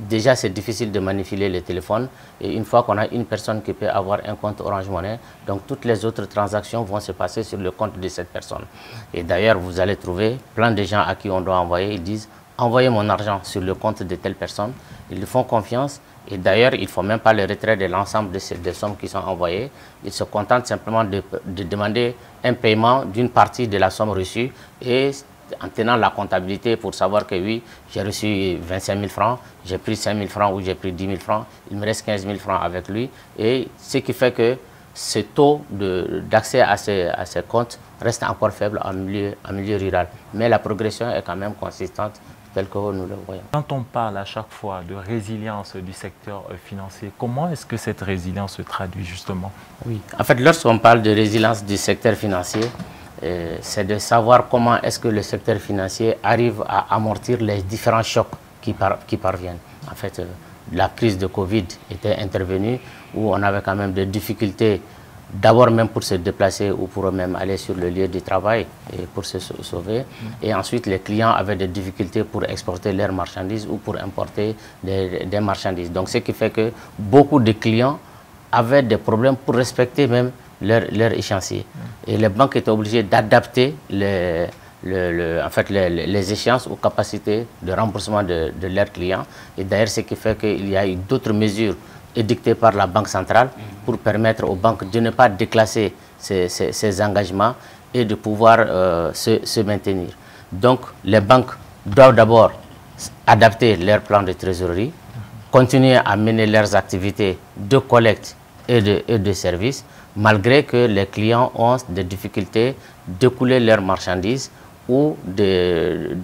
déjà c'est difficile de manipuler le téléphone. Et une fois qu'on a une personne qui peut avoir un compte Orange Money, donc toutes les autres transactions vont se passer sur le compte de cette personne. Et d'ailleurs, vous allez trouver plein de gens à qui on doit envoyer, ils disent « envoyez mon argent sur le compte de telle personne ». Ils font confiance. Et d'ailleurs, il ne faut même pas le retrait de l'ensemble des sommes qui sont envoyées. Ils se contentent simplement de demander un paiement d'une partie de la somme reçue et en tenant la comptabilité pour savoir que oui, j'ai reçu 25 000 francs, j'ai pris 5 000 francs ou j'ai pris 10 000 francs, il me reste 15 000 francs avec lui. Et ce qui fait que ce taux d'accès à ces comptes reste encore faible en milieu rural. Mais la progression est quand même consistante, tel que nous le voyons. Quand on parle à chaque fois de résilience du secteur financier, comment est-ce que cette résilience se traduit justement? Oui, en fait, lorsqu'on parle de résilience du secteur financier, c'est de savoir comment est-ce que le secteur financier arrive à amortir les différents chocs qui parviennent. En fait, la crise de Covid était intervenue où on avait quand même des difficultés, d'abord même pour se déplacer ou pour même aller sur le lieu du travail et pour se sauver. Et ensuite, les clients avaient des difficultés pour exporter leurs marchandises ou pour importer des marchandises. Donc, ce qui fait que beaucoup de clients avaient des problèmes pour respecter même leur échéancier. Et les banques étaient obligées d'adapter les échéances aux capacités de remboursement de leurs clients. Et d'ailleurs, ce qui fait qu'il y a eu d'autres mesures édictées par la Banque centrale pour permettre aux banques de ne pas déclasser ces engagements et de pouvoir se maintenir. Donc, les banques doivent d'abord adapter leur plan de trésorerie, continuer à mener leurs activités de collecte et de service, malgré que les clients ont des difficultés d'écouler leurs marchandises ou de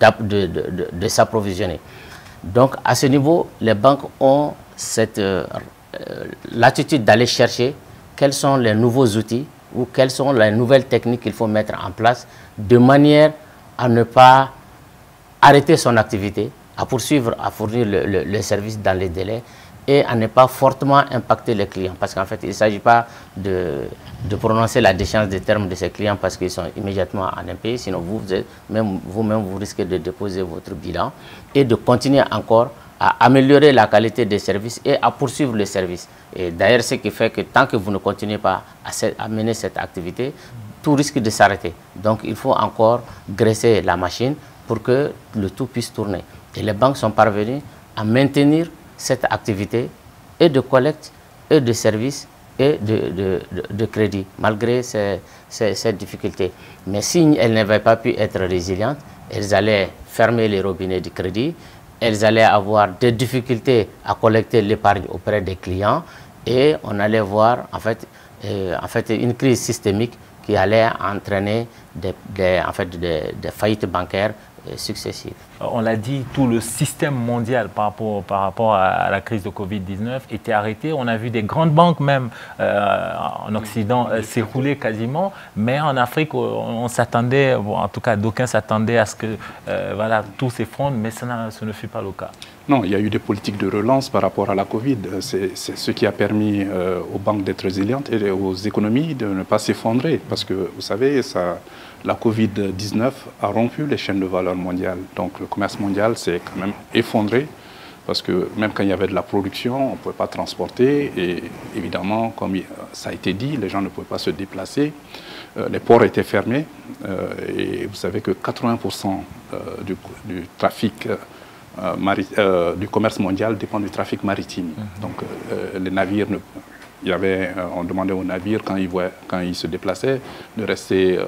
s'approvisionner. Donc, à ce niveau, les banques ont l'attitude d'aller chercher quels sont les nouveaux outils ou quelles sont les nouvelles techniques qu'il faut mettre en place de manière à ne pas arrêter son activité, à poursuivre, à fournir le service dans les délais et à ne pas fortement impacter les clients. Parce qu'en fait, il ne s'agit pas de prononcer la déchéance des termes de ces clients parce qu'ils sont immédiatement en impayés, sinon vous-même, vous risquez de déposer votre bilan et de continuer encore à améliorer la qualité des services et à poursuivre le service. Et d'ailleurs, ce qui fait que tant que vous ne continuez pas à mener cette activité, tout risque de s'arrêter. Donc, il faut encore graisser la machine pour que le tout puisse tourner. Et les banques sont parvenues à maintenir cette activité et de collecte et de service et de crédit, malgré ces difficultés. Mais si elles n'avaient pas pu être résilientes, elles allaient fermer les robinets du crédit, elles allaient avoir des difficultés à collecter l'épargne auprès des clients et on allait voir en fait une crise systémique qui allait entraîner des faillites bancaires successives. On l'a dit, tout le système mondial par rapport à la crise de Covid-19 était arrêté. On a vu des grandes banques même en Occident s'écrouler quasiment, mais en Afrique, on s'attendait, en tout cas d'aucuns s'attendaient à ce que tout s'effondre, mais ce ne fut pas le cas. Non, il y a eu des politiques de relance par rapport à la Covid. C'est ce qui a permis aux banques d'être résilientes et aux économies de ne pas s'effondrer. Parce que, vous savez, la Covid-19 a rompu les chaînes de valeur mondiales. Donc, le commerce mondial s'est quand même effondré. Parce que même quand il y avait de la production, on ne pouvait pas transporter. Et évidemment, comme ça a été dit, les gens ne pouvaient pas se déplacer. Les ports étaient fermés. Et vous savez que 80% du trafic du commerce mondial dépend du trafic maritime. Donc les navires, on demandait aux navires quand ils se déplaçaient de rester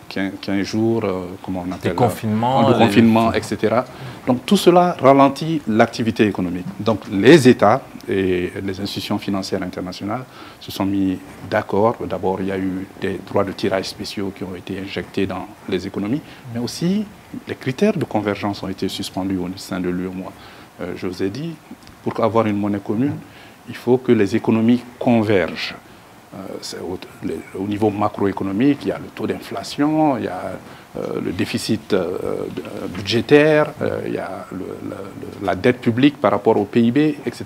15 jours, comment on appelle, de confinement, etc. Donc tout cela ralentit l'activité économique. Donc les États et les institutions financières internationales se sont mis d'accord. D'abord, il y a eu des droits de tirage spéciaux qui ont été injectés dans les économies, mais aussi les critères de convergence ont été suspendus au sein de l'UEMOA. Je vous ai dit, pour avoir une monnaie commune, il faut que les économies convergent. Au niveau macroéconomique, il y a le taux d'inflation, il y a le déficit budgétaire, il y a la dette publique par rapport au PIB, etc.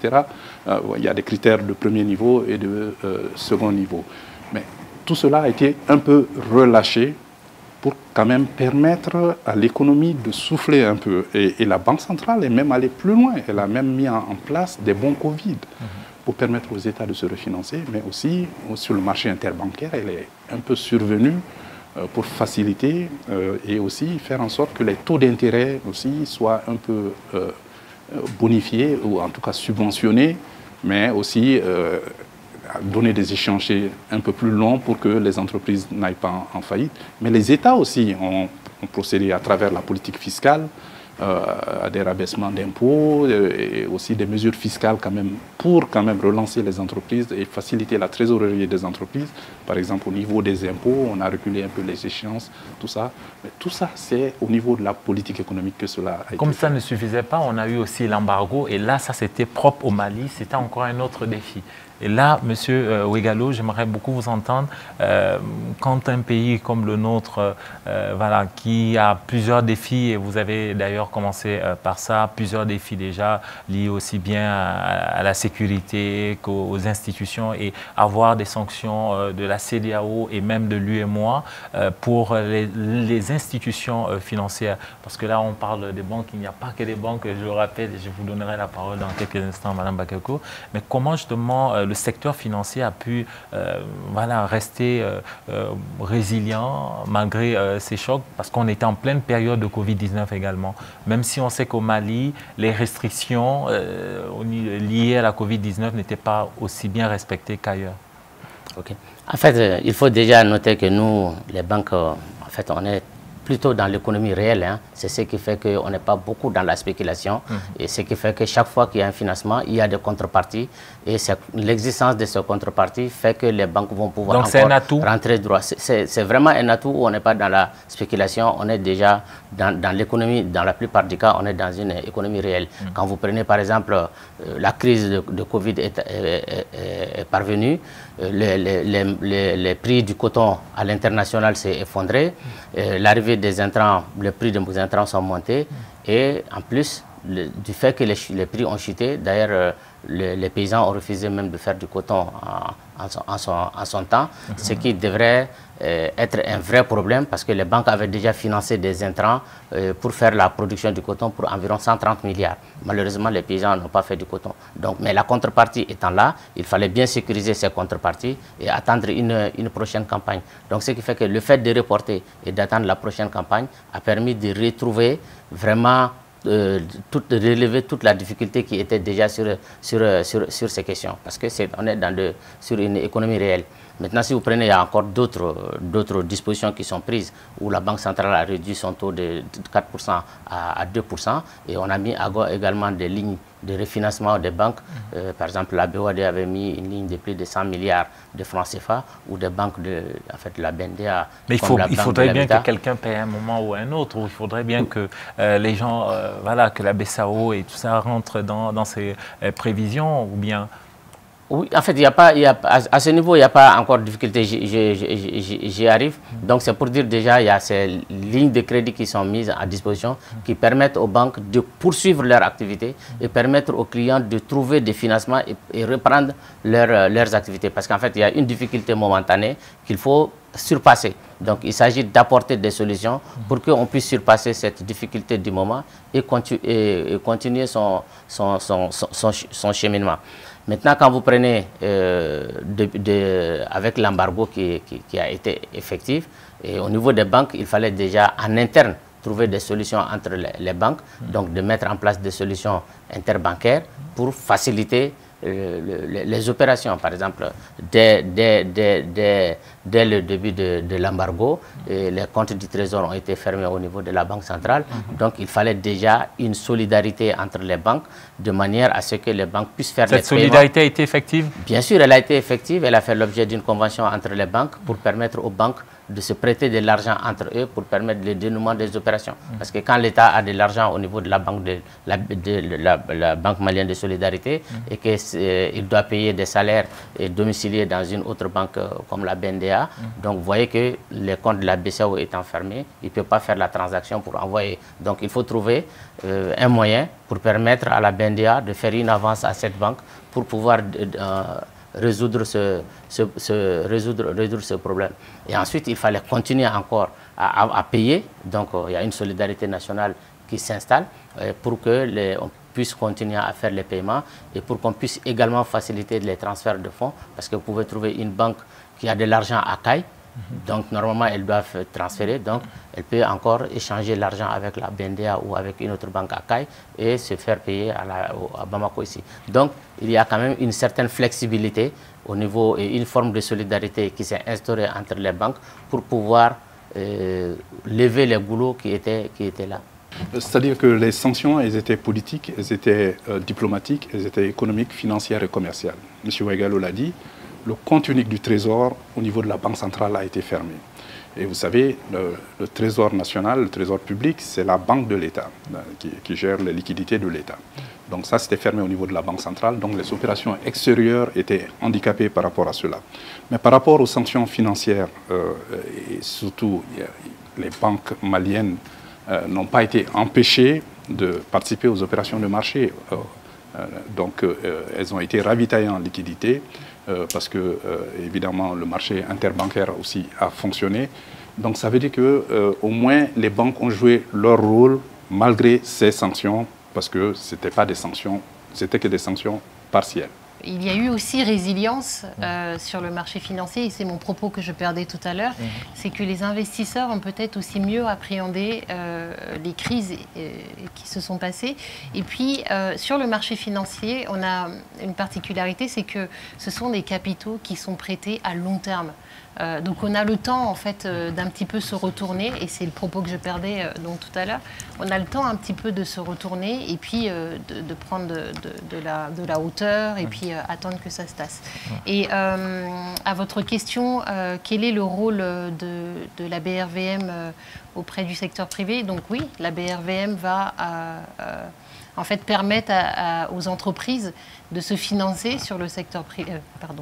Il y a des critères de premier niveau et de second niveau. Mais tout cela a été un peu relâché pour quand même permettre à l'économie de souffler un peu. Et la Banque centrale est même allée plus loin. Elle a même mis en place des bons Covid pour permettre aux États de se refinancer, mais aussi sur le marché interbancaire, elle est un peu survenue pour faciliter et aussi faire en sorte que les taux d'intérêt aussi soient un peu bonifiés ou en tout cas subventionnés, mais aussi donner des échéanciers un peu plus longs pour que les entreprises n'aillent pas en faillite. Mais les États aussi ont procédé à travers la politique fiscale à des rabaissements d'impôts et aussi des mesures fiscales quand même pour quand même relancer les entreprises et faciliter la trésorerie des entreprises. Par exemple, au niveau des impôts, on a reculé un peu les échéances, tout ça. Mais tout ça, c'est au niveau de la politique économique que cela a été Comme ça fait. ne suffisait pas, on a eu aussi l'embargo et là, ça c'était propre au Mali, c'était encore un autre défi. Et là, Monsieur Oueghalo, j'aimerais beaucoup vous entendre. Quand un pays comme le nôtre, voilà, qui a plusieurs défis, et vous avez d'ailleurs commencé par ça, plusieurs défis déjà liés aussi bien à la sécurité qu'aux institutions, et avoir des sanctions de la CEDEAO et même de l'UEMOA pour les institutions financières. Parce que là, on parle des banques, il n'y a pas que des banques, je le rappelle, et je vous donnerai la parole dans quelques instants, Madame Bakako. Mais comment justement le secteur financier a pu voilà, rester résilient malgré ces chocs, parce qu'on était en pleine période de Covid-19 également. Même si on sait qu'au Mali, les restrictions liées à la Covid-19 n'étaient pas aussi bien respectées qu'ailleurs. Okay. En fait, il faut déjà noter que nous, les banques, en fait, on est plutôt dans l'économie réelle. Hein. C'est ce qui fait qu'on n'est pas beaucoup dans la spéculation. Et ce qui fait que chaque fois qu'il y a un financement, il y a des contreparties. Et l'existence de ces contreparties fait que les banques vont pouvoir encore rentrer droit. C'est vraiment un atout où on n'est pas dans la spéculation. On est déjà dans l'économie. Dans la plupart des cas, on est dans une économie réelle. Quand vous prenez par exemple la crise de Covid est parvenue, les prix du coton à l'international s'est effondré. L'arrivée des intrants, les prix des intrants sont montés et en plus du fait que les prix ont chuté, d'ailleurs les paysans ont refusé même de faire du coton en son temps, ce qui devrait être un vrai problème parce que les banques avaient déjà financé des intrants pour faire la production du coton pour environ 130 milliards. Malheureusement, les paysans n'ont pas fait du coton. Donc, mais la contrepartie étant là, il fallait bien sécuriser ces contreparties et attendre une prochaine campagne. Donc, ce qui fait que le fait de reporter et d'attendre la prochaine campagne a permis de retrouver vraiment de relever toute la difficulté qui était déjà sur ces questions. Parce qu'on est sur une économie réelle. Maintenant, si vous prenez, il y a encore d'autres dispositions qui sont prises où la Banque centrale a réduit son taux de 4% à 2%. Et on a mis également des lignes de refinancement des banques. Par exemple, la BOAD avait mis une ligne de plus de 100 milliards de francs CFA ou des banques de la BNDA. Mais il faudrait bien que quelqu'un paye un moment ou un autre, ou il faudrait bien que les gens, voilà, que la BCAO et tout ça rentrent dans ces prévisions, ou bien... Oui, en fait, à ce niveau, il n'y a pas encore de difficulté, j'y arrive. Donc, c'est pour dire déjà, il y a ces lignes de crédit qui sont mises à disposition qui permettent aux banques de poursuivre leur activité et permettre aux clients de trouver des financements et reprendre leurs activités. Parce qu'en fait, il y a une difficulté momentanée qu'il faut surpasser. Donc, il s'agit d'apporter des solutions pour qu'on puisse surpasser cette difficulté du moment et continuer son cheminement. Maintenant, quand vous prenez avec l'embargo qui a été effectif, et au niveau des banques, il fallait déjà en interne trouver des solutions entre les banques, donc de mettre en place des solutions interbancaires pour faciliter les opérations. Par exemple, dès le début de l'embargo, les comptes du Trésor ont été fermés au niveau de la Banque centrale. Donc, il fallait déjà une solidarité entre les banques de manière à ce que les banques puissent faire les paiements. Cette solidarité a été effective? Bien sûr, elle a été effective. Elle a fait l'objet d'une convention entre les banques pour permettre aux banques de se prêter de l'argent entre eux pour permettre le dénouement des opérations. Parce que quand l'État a de l'argent au niveau de la banque la Banque malienne de solidarité et qu'il doit payer des salaires et domiciliés dans une autre banque comme la BNDA, donc vous voyez que les comptes de la BCAO étant fermés, il ne peut pas faire la transaction pour envoyer. Donc il faut trouver un moyen pour permettre à la BNDA de faire une avance à cette banque pour pouvoir résoudre résoudre ce problème. Et ensuite, il fallait continuer encore à payer. Donc, il y a une solidarité nationale qui s'installe pour que on puisse continuer à faire les paiements et pour qu'on puisse également faciliter les transferts de fonds, parce que vous pouvez trouver une banque qui a de l'argent à caille, donc normalement elles doivent transférer, donc elle peut encore échanger l'argent avec la BNDA ou avec une autre banque à caille et se faire payer à Bamako ici. Donc il y a quand même une certaine flexibilité au niveau et une forme de solidarité qui s'est instaurée entre les banques pour pouvoir lever les goulots qui étaient là. C'est-à-dire que les sanctions, elles étaient politiques, elles étaient diplomatiques, elles étaient économiques, financières et commerciales. M. Oueghalo l'a dit, le compte unique du Trésor au niveau de la Banque centrale a été fermé. Et vous savez, le Trésor national, le Trésor public, c'est la banque de l'État qui gère les liquidités de l'État. Donc ça, c'était fermé au niveau de la Banque centrale. Donc les opérations extérieures étaient handicapées par rapport à cela. Mais par rapport aux sanctions financières, et surtout les banques maliennes, n'ont pas été empêchées de participer aux opérations de marché. Donc, elles ont été ravitaillées en liquidité parce que, évidemment, le marché interbancaire aussi a fonctionné. Donc, ça veut dire qu'au moins, les banques ont joué leur rôle malgré ces sanctions parce que ce n'étaient pas des sanctions, c'était que des sanctions partielles. Il y a eu aussi résilience sur le marché financier, et c'est mon propos que je perdais tout à l'heure, c'est que les investisseurs ont peut-être aussi mieux appréhendé les crises qui se sont passées. Et puis, sur le marché financier, on a une particularité, c'est que ce sont des capitaux qui sont prêtés à long terme. Donc on a le temps en fait d'un petit peu se retourner, et c'est le propos que je perdais donc tout à l'heure, on a le temps un petit peu de se retourner et puis de prendre de la hauteur et puis attendre que ça se tasse. Et à votre question, quel est le rôle de la BRVM auprès du secteur privé? Donc oui, la BRVM va en fait permettre aux entreprises de se financer sur le secteur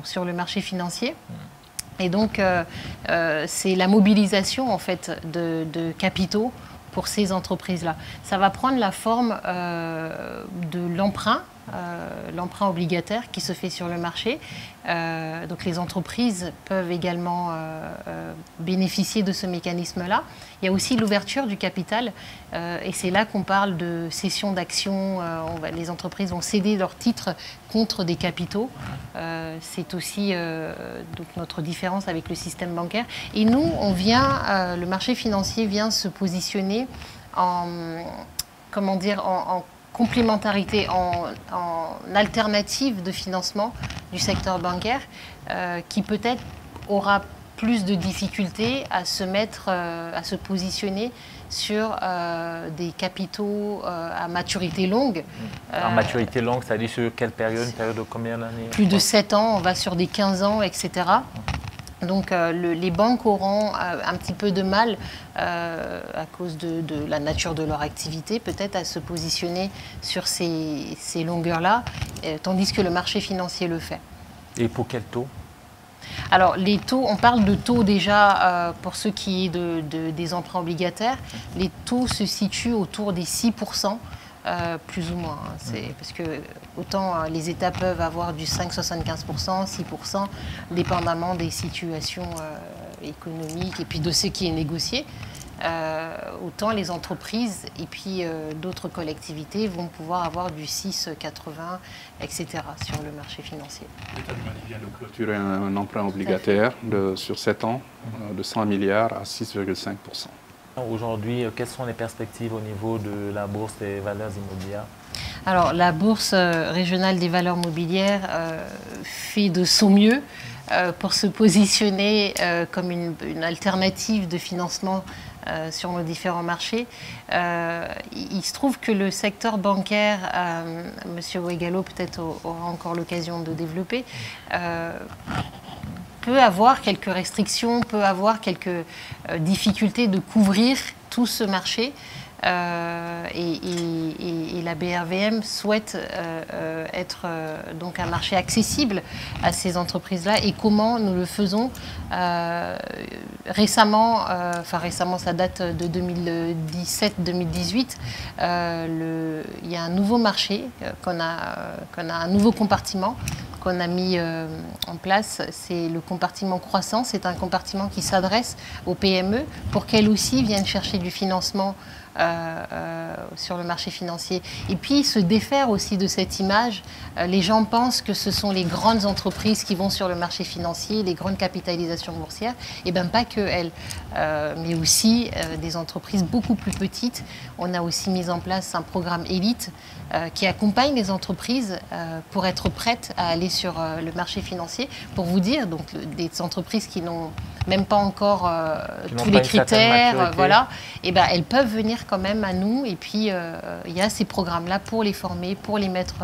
sur le marché financier. Et donc, c'est la mobilisation en fait, de capitaux pour ces entreprises-là. Ça va prendre la forme de l'emprunt obligataire qui se fait sur le marché. Donc, les entreprises peuvent également bénéficier de ce mécanisme-là. Il y a aussi l'ouverture du capital, et c'est là qu'on parle de cession d'actions. Les entreprises vont céder leurs titres contre des capitaux. C'est aussi donc notre différence avec le système bancaire. Et nous, le marché financier vient se positionner en complémentarité, en alternative de financement du secteur bancaire, qui peut-être aura plus de difficultés à se positionner sur des capitaux à maturité longue. En maturité longue, ça dit sur quelle période? Une période de combien d'années? Plus de 7 ans, on va sur des 15 ans, etc. Donc les banques auront un petit peu de mal, à cause de la nature de leur activité, peut-être à se positionner sur ces longueurs-là, tandis que le marché financier le fait. Et pour quel taux? Alors les taux, on parle de taux déjà pour ce qui est des emprunts obligataires. Les taux se situent autour des 6%. Plus ou moins, parce que autant les États peuvent avoir du 5,75%, 6%, dépendamment des situations économiques et puis de ce qui est négocié. Autant les entreprises et puis d'autres collectivités vont pouvoir avoir du 6,80, etc. sur le marché financier. L'État du Mali vient de clôturer un emprunt obligataire sur 7 ans de 100 milliards à 6,5%. Aujourd'hui, quelles sont les perspectives au niveau de la Bourse des valeurs immobilières? Alors, la Bourse régionale des valeurs mobilières fait de son mieux pour se positionner comme une alternative de financement sur nos différents marchés. Il se trouve que le secteur bancaire, M. Oueghalo peut-être aura encore l'occasion de développer, peut avoir quelques restrictions, peut avoir quelques difficultés de couvrir tout ce marché. Et la BRVM souhaite être donc un marché accessible à ces entreprises-là. Et comment nous le faisons? Récemment, ça date de 2017-2018, il y a un nouveau marché, qu'on a un nouveau compartiment qu'on a mis en place, c'est le compartiment croissance. C'est un compartiment qui s'adresse aux PME pour qu'elles aussi viennent chercher du financement sur le marché financier. Et puis se défaire aussi de cette image. Les gens pensent que ce sont les grandes entreprises qui vont sur le marché financier, les grandes capitalisations boursières. Et bien pas que elles, mais aussi des entreprises beaucoup plus petites. On a aussi mis en place un programme élite qui accompagne les entreprises pour être prêtes à aller sur le marché financier. Pour vous dire, donc des entreprises qui n'ont même pas encore tous les critères, voilà, et ben elles peuvent venir quand même à nous. Et puis il y a ces programmes-là pour les former, pour les mettre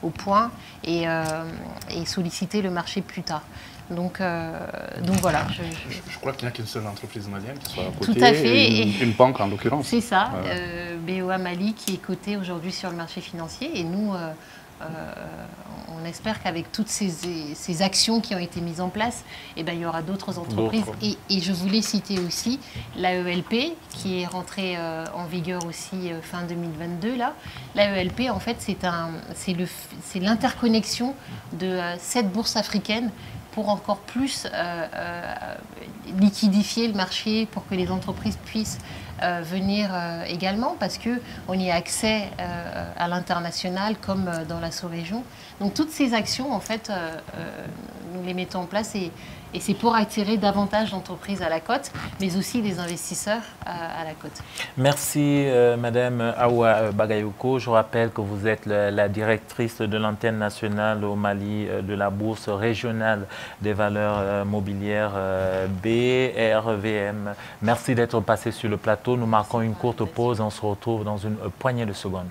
au point et solliciter le marché plus tard. Donc voilà. Je crois qu'il n'y a qu'une seule entreprise malienne qui soit à côté. Tout à fait. Une banque en l'occurrence. C'est ça, BOA Mali qui est cotée aujourd'hui sur le marché financier. Et nous, on espère qu'avec toutes ces actions qui ont été mises en place, eh ben, il y aura d'autres entreprises. Et je voulais citer aussi l'AELP qui est rentrée en vigueur aussi fin 2022. L'AELP, en fait, c'est l'interconnexion de 7 bourses africaines pour encore plus liquidifier le marché, pour que les entreprises puissent venir également, parce qu'on y a accès à l'international comme dans la sous-région. Donc toutes ces actions, en fait, nous les mettons en place et c'est pour attirer davantage d'entreprises à la côte, mais aussi des investisseurs à la côte. Merci Madame Awa Bagayoko. Je rappelle que vous êtes la directrice de l'antenne nationale au Mali de la Bourse régionale des valeurs mobilières BRVM. Merci d'être passé sur le plateau. Nous marquons une courte pause. On se retrouve dans une poignée de secondes.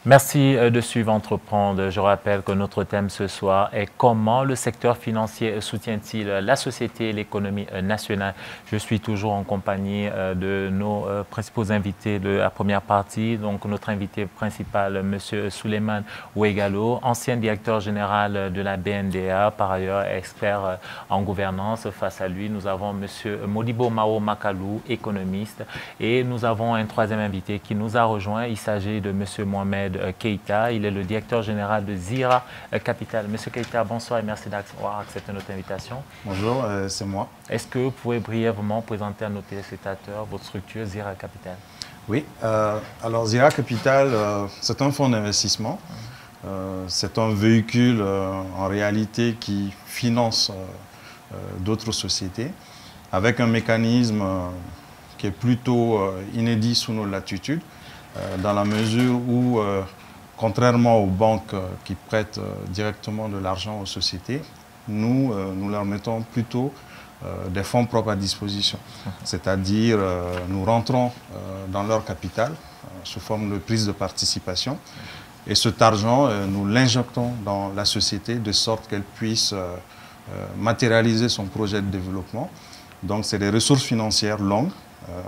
Merci de suivre Entreprendre. Je rappelle que notre thème ce soir est comment le secteur financier soutient-il la société et l'économie nationale. Je suis toujours en compagnie de nos principaux invités de la première partie. Donc notre invité principal, M. Souleymane Oueghalo, ancien directeur général de la BNDA, par ailleurs expert en gouvernance. Face à lui, nous avons M. Modibo Mao Makalou, économiste. Et nous avons un troisième invité qui nous a rejoint. Il s'agit de M. Mohamed Keïta. Il est le directeur général de Zira Capital. Monsieur Keïta, bonsoir et merci d'avoir accepté notre invitation. Bonjour, c'est moi. Est-ce que vous pouvez brièvement présenter à nos téléspectateurs votre structure Zira Capital? Oui, alors Zira Capital, c'est un fonds d'investissement. C'est un véhicule en réalité qui finance d'autres sociétés avec un mécanisme qui est plutôt inédit sous nos latitudes. Dans la mesure où, contrairement aux banques qui prêtent directement de l'argent aux sociétés, nous leur mettons plutôt des fonds propres à disposition. C'est-à-dire, nous rentrons dans leur capital sous forme de prise de participation et cet argent, nous l'injectons dans la société de sorte qu'elle puisse matérialiser son projet de développement. Donc, c'est des ressources financières longues.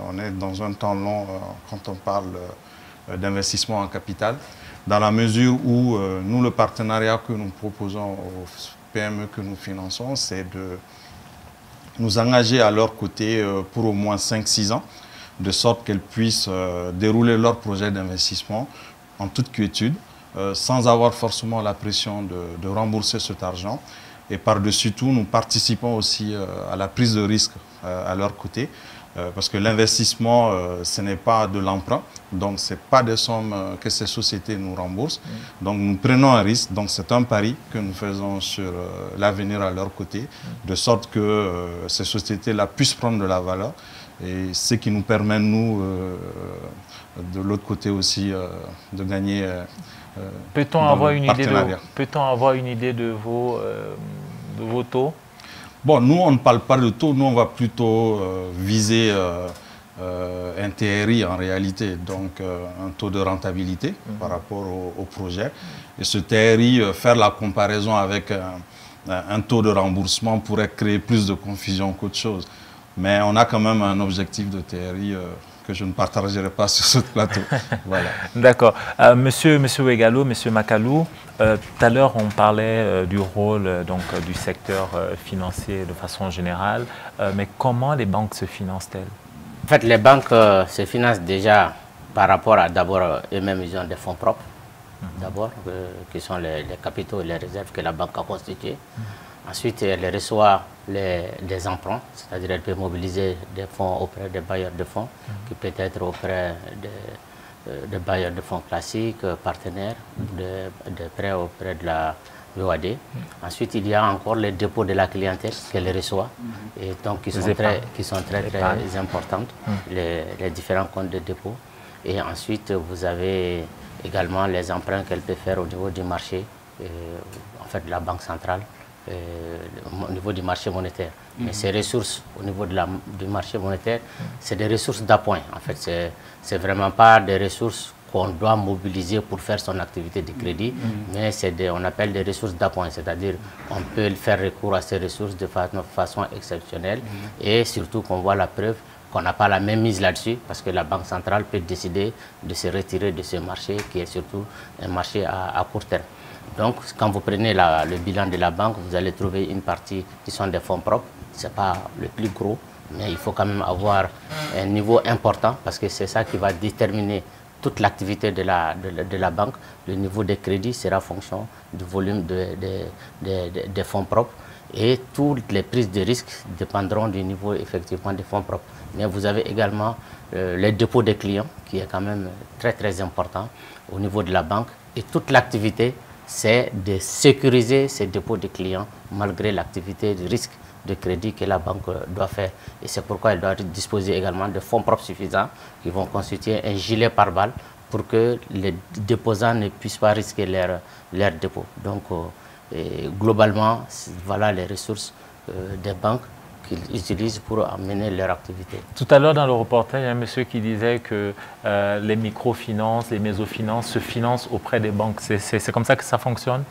On est dans un temps long quand on parle d'investissement en capital, dans la mesure où nous, le partenariat que nous proposons aux PME que nous finançons, c'est de nous engager à leur côté pour au moins 5-6 ans, de sorte qu'elles puissent dérouler leur projet d'investissement en toute quiétude, sans avoir forcément la pression de rembourser cet argent. Et par-dessus tout, nous participons aussi à la prise de risque à leur côté, parce que l'investissement, ce n'est pas de l'emprunt, donc ce n'est pas des sommes que ces sociétés nous remboursent. Donc nous prenons un risque, donc c'est un pari que nous faisons sur l'avenir à leur côté, de sorte que ces sociétés-là puissent prendre de la valeur, et ce qui nous permet, nous, de l'autre côté aussi, de gagner Peut-on avoir une idée de vos taux? Bon, nous, on ne parle pas de taux, nous, on va plutôt viser un TRI en réalité, donc un taux de rentabilité par rapport au projet. Et ce TRI, faire la comparaison avec un taux de remboursement pourrait créer plus de confusion qu'autre chose. Mais on a quand même un objectif de TRI que je ne partagerai pas sur ce plateau. Voilà. D'accord. Monsieur Ouegallo, Monsieur Makalou, tout à l'heure on parlait du rôle du secteur financier de façon générale, mais comment les banques se financent-elles? En fait, les banques se financent déjà par rapport à d'abord eux-mêmes, ils ont des fonds propres, d'abord, qui sont les capitaux et les réserves que la banque a constitués. Ensuite, elle reçoit des emprunts, c'est-à-dire elle peut mobiliser des fonds auprès des bailleurs de fonds, qui peut être auprès des bailleurs de fonds classiques, partenaires, de prêts auprès de la BOAD. Ensuite, il y a encore les dépôts de la clientèle qu'elle reçoit, et donc qui sont très importantes, les différents comptes de dépôt. Et ensuite, vous avez également les emprunts qu'elle peut faire au niveau du marché, en fait de la Banque centrale, au niveau du marché monétaire. Mais ces ressources au niveau du marché monétaire, c'est des ressources d'appoint. En fait, c'est vraiment pas des ressources qu'on doit mobiliser pour faire son activité de crédit, mais on appelle des ressources d'appoint, c'est-à-dire on peut faire recours à ces ressources de façon exceptionnelle et surtout qu'on voit la preuve qu'on n'a pas la même mise là-dessus parce que la Banque centrale peut décider de se retirer de ce marché qui est surtout un marché à court terme. Donc, quand vous prenez le bilan de la banque, vous allez trouver une partie qui sont des fonds propres. Ce n'est pas le plus gros, mais il faut quand même avoir un niveau important parce que c'est ça qui va déterminer toute l'activité de la banque. Le niveau de crédit sera fonction du volume des fonds propres et toutes les prises de risques dépendront du niveau effectivement des fonds propres. Mais vous avez également les dépôts des clients qui est quand même très important au niveau de la banque et toute l'activité c'est de sécuriser ces dépôts de clients malgré l'activité de risque de crédit que la banque doit faire. Et c'est pourquoi elle doit disposer également de fonds propres suffisants qui vont constituer un gilet pare-balles pour que les déposants ne puissent pas risquer leur dépôt. Donc, globalement, voilà les ressources des banques qu'ils utilisent pour amener leur activité. Tout à l'heure dans le reportage, il y a un monsieur qui disait que les microfinances, les mésofinances se financent auprès des banques. C'est comme ça que ça fonctionne?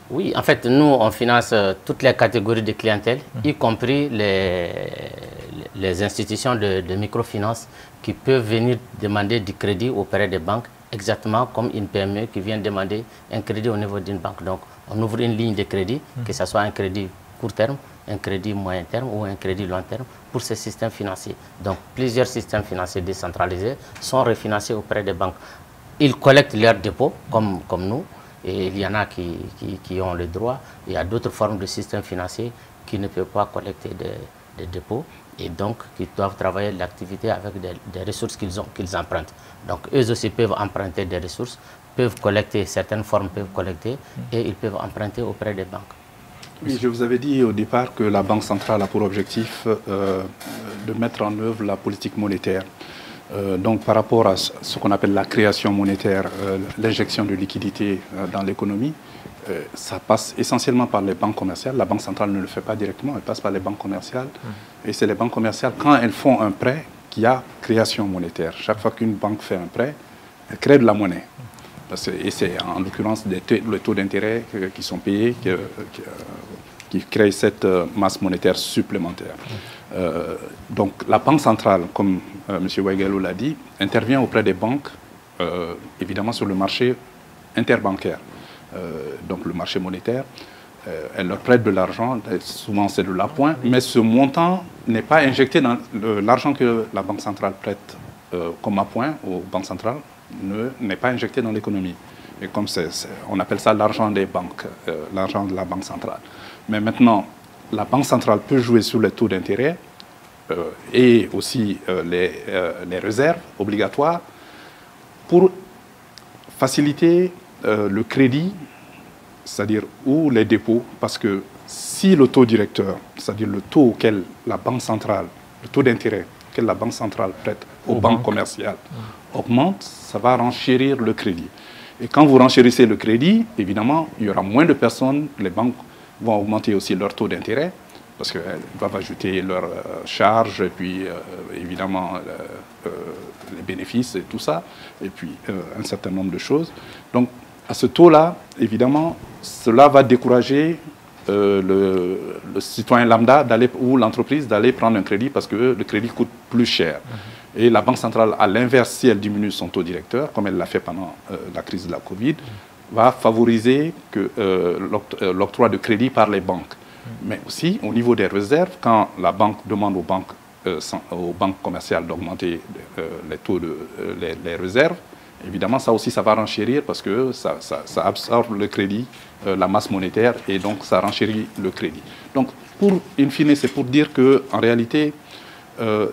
Oui, en fait, nous, on finance toutes les catégories de clientèle, y compris les institutions de microfinance qui peuvent venir demander du crédit auprès des banques, exactement comme une PME qui vient demander un crédit au niveau d'une banque. Donc, on ouvre une ligne de crédit, que ce soit un crédit court terme, un crédit moyen terme ou un crédit long terme pour ces systèmes financiers. Donc, plusieurs systèmes financiers décentralisés sont refinancés auprès des banques. Ils collectent leurs dépôts, comme nous, et il y en a qui ont le droit. Il y a d'autres formes de systèmes financiers qui ne peuvent pas collecter des dépôts et donc qui doivent travailler l'activité avec des ressources qu'ils empruntent. Donc, eux aussi peuvent emprunter des ressources, peuvent collecter, certaines formes peuvent collecter et ils peuvent emprunter auprès des banques. Oui, je vous avais dit au départ que la Banque centrale a pour objectif de mettre en œuvre la politique monétaire. Donc par rapport à ce qu'on appelle la création monétaire, l'injection de liquidités dans l'économie, ça passe essentiellement par les banques commerciales. La Banque centrale ne le fait pas directement, elle passe par les banques commerciales. Et c'est les banques commerciales, quand elles font un prêt, qu'il y a création monétaire. Chaque fois qu'une banque fait un prêt, elle crée de la monnaie. Et c'est en l'occurrence les taux d'intérêt qui sont payés qui créent cette masse monétaire supplémentaire. Donc la Banque centrale, comme M. Ouegallo l'a dit, intervient auprès des banques, évidemment sur le marché interbancaire, donc le marché monétaire. Elle leur prête de l'argent, souvent c'est de l'appoint, mais ce montant n'est pas injecté dans l'argent que la Banque centrale prête comme appoint aux banques centrales, n'est pas injecté dans l'économie. Et comme on appelle ça l'argent des banques, l'argent de la Banque centrale. Mais maintenant, la Banque centrale peut jouer sur les taux d'intérêt et aussi les réserves obligatoires pour faciliter le crédit, c'est-à-dire ou les dépôts, parce que si le taux directeur, c'est-à-dire le taux auquel la Banque centrale, le taux d'intérêt auquel la Banque centrale prête aux banques commerciales augmente, ça va renchérir le crédit. Et quand vous renchérissez le crédit, évidemment, il y aura moins de personnes, les banques vont augmenter aussi leur taux d'intérêt, parce qu'elles doivent ajouter leurs charges, et puis évidemment les bénéfices et tout ça, et puis un certain nombre de choses. Donc à ce taux-là, évidemment, cela va décourager le citoyen lambda ou l'entreprise d'aller prendre un crédit parce que le crédit coûte plus cher. Et la Banque centrale, à l'inverse, si elle diminue son taux directeur, comme elle l'a fait pendant la crise de la Covid, va favoriser l'octroi de crédit par les banques. Mais aussi, au niveau des réserves, quand la banque demande aux banques commerciales d'augmenter les taux les réserves, évidemment, ça aussi, ça va renchérir parce que ça absorbe le crédit, la masse monétaire, et donc ça renchérit le crédit. Donc, in fine, c'est pour dire qu'en réalité,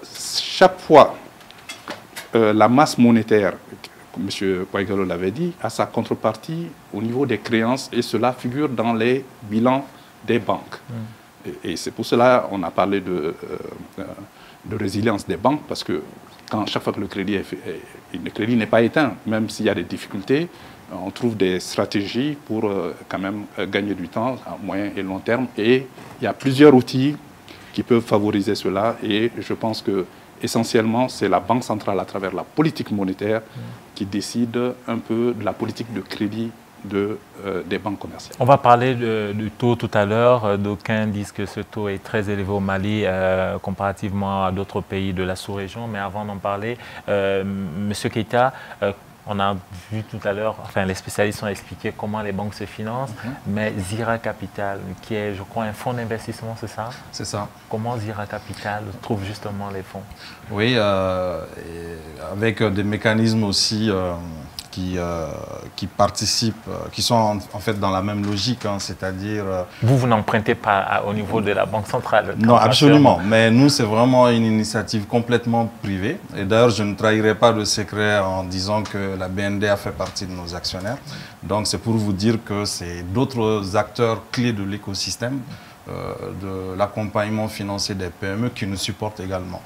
chaque fois, la masse monétaire, comme M. Poigalo l'avait dit, a sa contrepartie au niveau des créances, et cela figure dans les bilans des banques. Et c'est pour cela qu'on a parlé de résilience des banques, parce que chaque fois que le crédit n'est pas éteint, même s'il y a des difficultés, on trouve des stratégies pour quand même gagner du temps à moyen et long terme. Et il y a plusieurs outils qui peuvent favoriser cela. Et je pense que essentiellement, c'est la Banque centrale, à travers la politique monétaire, qui décide un peu de la politique de crédit des banques commerciales. On va parler du taux tout à l'heure. D'aucuns disent que ce taux est très élevé au Mali comparativement à d'autres pays de la sous-région. Mais avant d'en parler, M. Keita, on a vu tout à l'heure, enfin les spécialistes ont expliqué comment les banques se financent, mais Zira Capital, qui est, je crois, un fonds d'investissement, c'est ça? C'est ça. Comment Zira Capital trouve justement les fonds? Oui, avec des mécanismes aussi qui participent, qui sont en fait dans la même logique, hein, c'est-à-dire... Vous n'empruntez pas au niveau de la Banque centrale? Non, absolument. Mais nous, c'est vraiment une initiative complètement privée. Et d'ailleurs, je ne trahirai pas le secret en disant que la BNDA fait partie de nos actionnaires. Donc, c'est pour vous dire que c'est d'autres acteurs clés de l'écosystème de l'accompagnement financier des PME qui nous supportent également.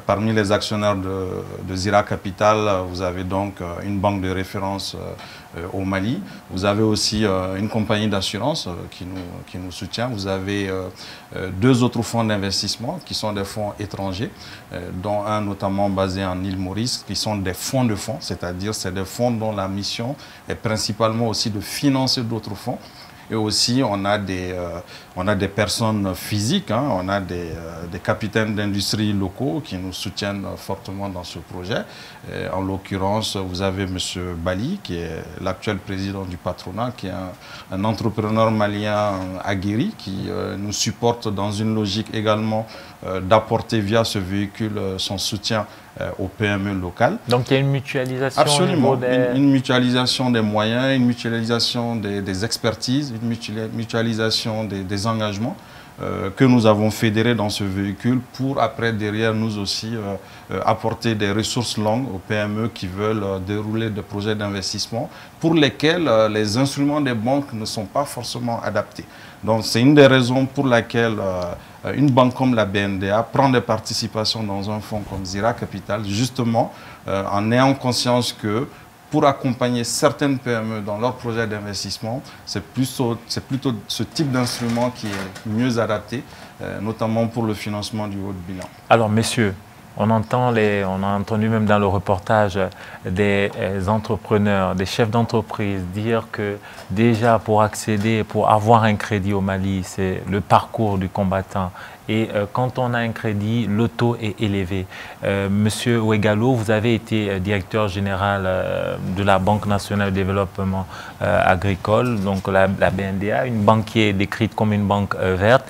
Parmi les actionnaires de Zira Capital, vous avez donc une banque de référence au Mali. Vous avez aussi une compagnie d'assurance qui nous soutient. Vous avez deux autres fonds d'investissement qui sont des fonds étrangers, dont un notamment basé en île Maurice, qui sont des fonds de fonds, c'est-à-dire c'est des fonds dont la mission est principalement aussi de financer d'autres fonds. Et aussi, on a des personnes physiques, hein, on a des capitaines d'industrie locaux qui nous soutiennent fortement dans ce projet. Et en l'occurrence, vous avez M. Bali, qui est l'actuel président du patronat, qui est un entrepreneur malien aguerri, qui nous supporte dans une logique également d'apporter via ce véhicule son soutien aux PME locales. Donc il y a une mutualisation? Absolument, une mutualisation des moyens, une mutualisation des expertises, une mutualisation des engagements que nous avons fédérés dans ce véhicule pour après derrière nous aussi apporter des ressources longues aux PME qui veulent dérouler des projets d'investissement pour lesquels les instruments des banques ne sont pas forcément adaptés. Donc c'est une des raisons pour laquelle une banque comme la BNDA prend des participations dans un fonds comme Zira Capital, justement en ayant conscience que pour accompagner certaines PME dans leurs projets d'investissement, c'est plutôt ce type d'instrument qui est mieux adapté, notamment pour le financement du haut de bilan. Alors messieurs, on a entendu même dans le reportage des entrepreneurs, des chefs d'entreprise dire que déjà pour accéder, pour avoir un crédit au Mali, c'est le parcours du combattant. Et quand on a un crédit, le taux est élevé. Monsieur Ouegalo, vous avez été directeur général de la Banque nationale de développement agricole, donc la BNDA, une banque qui est décrite comme une banque verte.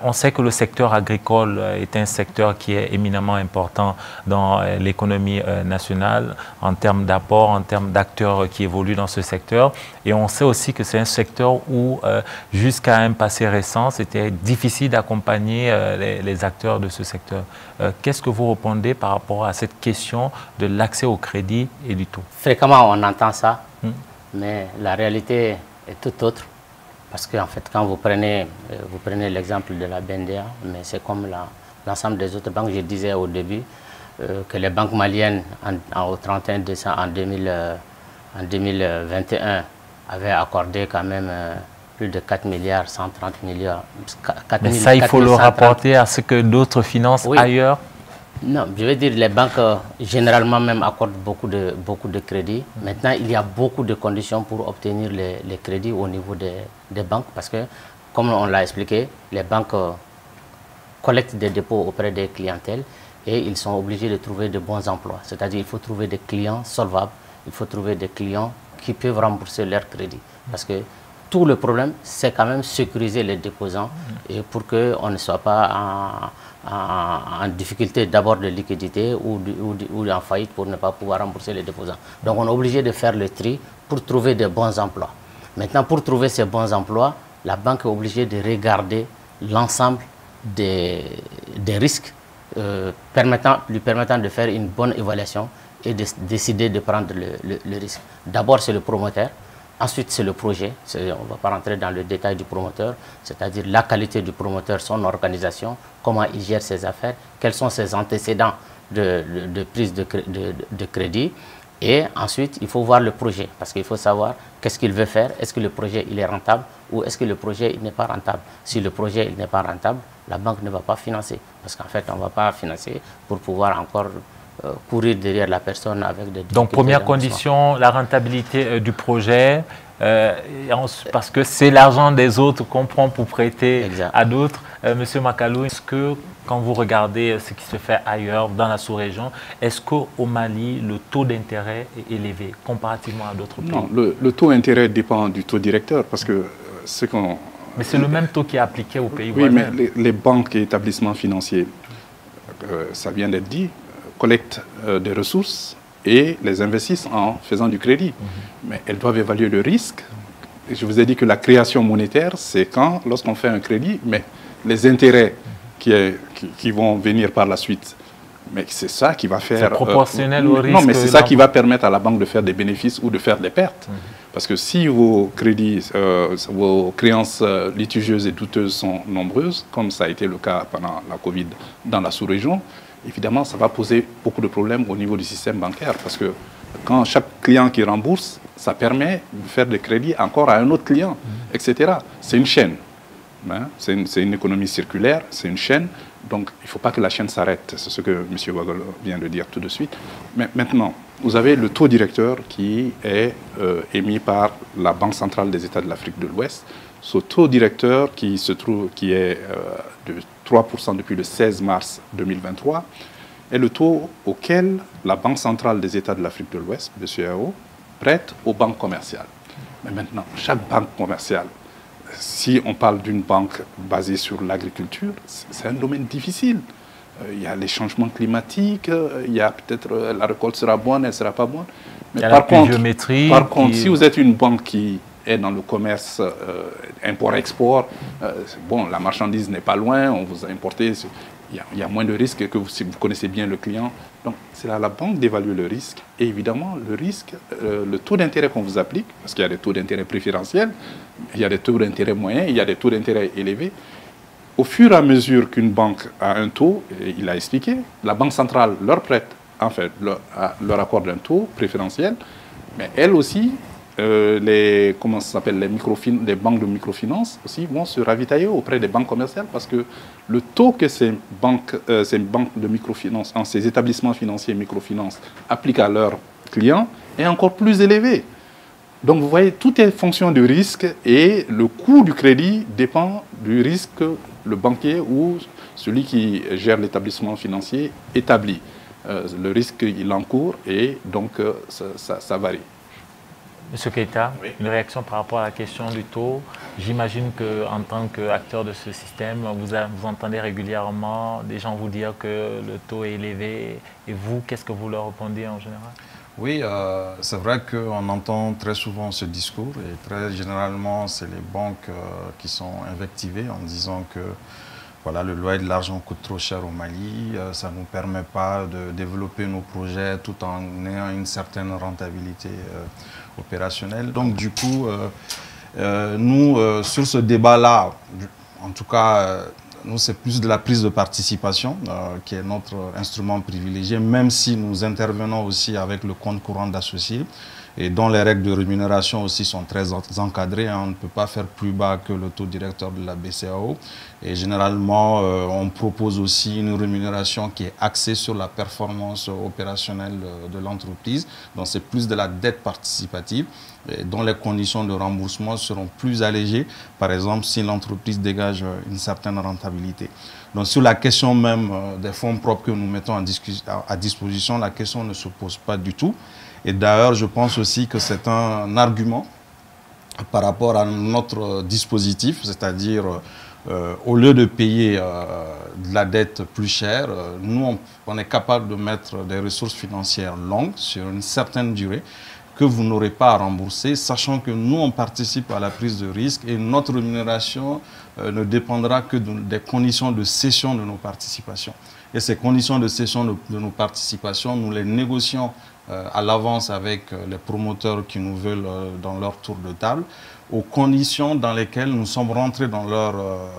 On sait que le secteur agricole est un secteur qui est éminemment important dans l'économie nationale en termes d'apport, en termes d'acteurs qui évoluent dans ce secteur. Et on sait aussi que c'est un secteur où, jusqu'à un passé récent, c'était difficile d'accompagner les acteurs de ce secteur. Qu'est-ce que vous répondez par rapport à cette question de l'accès au crédit et du taux? Fréquemment, on entend ça, mais la réalité est tout autre. Parce qu'en fait, quand vous prenez l'exemple de la BNDA, mais c'est comme l'ensemble des autres banques, je disais au début que les banques maliennes, au 31 décembre en 2021, avaient accordé quand même plus de 4 milliards, 130 milliards. 4 Mais ça, il faut le rapporter à ce que d'autres financent ailleurs? Non, je veux dire, les banques généralement même accordent beaucoup de crédits. Maintenant, il y a beaucoup de conditions pour obtenir les crédits au niveau des banques parce que, comme on l'a expliqué, les banques collectent des dépôts auprès des clientèles et ils sont obligés de trouver de bons emplois. C'est-à-dire qu'il faut trouver des clients solvables, il faut trouver des clients qui peuvent rembourser leur crédit. Parce que tout le problème, c'est quand même sécuriser les déposants et pour qu'on ne soit pas en difficulté d'abord de liquidité ou en faillite pour ne pas pouvoir rembourser les déposants. Donc on est obligé de faire le tri pour trouver de bons emplois. Maintenant, pour trouver ces bons emplois, la banque est obligée de regarder l'ensemble des risques lui permettant de faire une bonne évaluation et de décider de prendre le risque. D'abord, c'est le promoteur. Ensuite, c'est le projet. On ne va pas rentrer dans le détail du promoteur, c'est-à-dire la qualité du promoteur, son organisation, comment il gère ses affaires, quels sont ses antécédents de prise de crédit. Et ensuite, il faut voir le projet, parce qu'il faut savoir qu'est-ce qu'il veut faire. Est-ce que le projet il est rentable ou est-ce que le projet n'est pas rentable? Si le projet n'est pas rentable, la banque ne va pas financer. Parce qu'en fait, on ne va pas financer pour pouvoir encore courir derrière la personne avec des difficultés. Donc, première condition, la rentabilité du projet, parce que c'est l'argent des autres qu'on prend pour prêter à d'autres. Monsieur Makalou, est-ce que, quand vous regardez ce qui se fait ailleurs, dans la sous-région, est-ce qu'au Mali, le taux d'intérêt est élevé comparativement à d'autres pays? Non, le taux d'intérêt dépend du taux directeur, parce que ce qu'on... Mais c'est le même taux qui est appliqué aux pays voisins. Oui, mais les banques et établissements financiers, ça vient d'être dit, collectent des ressources et les investissent en faisant du crédit. Mais elles doivent évaluer le risque. Et je vous ai dit que la création monétaire, c'est lorsqu'on fait un crédit, mais les intérêts qui vont venir par la suite, mais c'est ça qui va faire... C'est proportionnel au risque. Non, mais c'est ça qui va permettre à la banque de faire des bénéfices ou de faire des pertes. Parce que si vos crédits, vos créances litigieuses et douteuses sont nombreuses, comme ça a été le cas pendant la Covid dans la sous-région, évidemment, ça va poser beaucoup de problèmes au niveau du système bancaire. Parce que quand chaque client qui rembourse, ça permet de faire des crédits encore à un autre client, etc. C'est une chaîne. Hein? C'est une économie circulaire, c'est une chaîne. Donc, il ne faut pas que la chaîne s'arrête. C'est ce que M. Ouagal vient de dire tout de suite. Mais maintenant, vous avez le taux directeur qui est émis par la Banque centrale des États de l'Afrique de l'Ouest. Ce taux directeur qui est de 3% depuis le 16 mars 2023 est le taux auquel la Banque centrale des États de l'Afrique de l'Ouest, BCEAO, prête aux banques commerciales. Mais maintenant, chaque banque commerciale, si on parle d'une banque basée sur l'agriculture, c'est un domaine difficile. Il y a les changements climatiques, il y a peut-être la récolte sera bonne, elle ne sera pas bonne. Mais par contre, si vous êtes une banque qui est dans le commerce import-export, bon, la marchandise n'est pas loin, on vous a importé, il y a moins de risques que si vous connaissez bien le client. Donc, c'est à la banque d'évaluer le risque. Et évidemment, le risque, le taux d'intérêt qu'on vous applique, parce qu'il y a des taux d'intérêt préférentiels, il y a des taux d'intérêt moyens, il y a des taux d'intérêt élevés. Au fur et à mesure qu'une banque a un taux, et il a expliqué, la Banque centrale leur prête, en fait, leur accorde un taux préférentiel, mais elle aussi, les banques de microfinance aussi vont se ravitailler auprès des banques commerciales parce que le taux que ces banques de microfinance, ces établissements financiers microfinance appliquent à leurs clients est encore plus élevé. Donc vous voyez, tout est fonction du risque et le coût du crédit dépend du risque que le banquier ou celui qui gère l'établissement financier établit. Le risque qu'il encourt et donc ça varie. Monsieur Keita, oui. Une réaction par rapport à la question du taux. J'imagine qu'en tant qu'acteur de ce système, vous entendez régulièrement des gens vous dire que le taux est élevé. Et vous, qu'est-ce que vous leur répondez en général? Oui, c'est vrai qu'on entend très souvent ce discours et très généralement, c'est les banques qui sont invectivées en disant que voilà, le loyer de l'argent coûte trop cher au Mali, ça ne nous permet pas de développer nos projets tout en ayant une certaine rentabilité opérationnelle. Donc du coup, nous, sur ce débat-là, en tout cas, nous, c'est plus de la prise de participation qui est notre instrument privilégié, même si nous intervenons aussi avec le compte courant d'associés et dont les règles de rémunération aussi sont très encadrées. On ne peut pas faire plus bas que le taux directeur de la BCEAO. Et généralement, on propose aussi une rémunération qui est axée sur la performance opérationnelle de l'entreprise. Donc, c'est plus de la dette participative dont les conditions de remboursement seront plus allégées. Par exemple, si l'entreprise dégage une certaine rentabilité stabilité. Donc sur la question même des fonds propres que nous mettons à disposition, la question ne se pose pas du tout. Et d'ailleurs, je pense aussi que c'est un argument par rapport à notre dispositif, c'est-à-dire au lieu de payer de la dette plus chère, nous, on est capable de mettre des ressources financières longues sur une certaine durée que vous n'aurez pas à rembourser, sachant que nous, on participe à la prise de risque et notre rémunération ne dépendra que des conditions de cession de nos participations. Et ces conditions de cession de nos participations, nous les négocions à l'avance avec les promoteurs qui nous veulent dans leur tour de table, aux conditions dans lesquelles nous sommes rentrés dans leur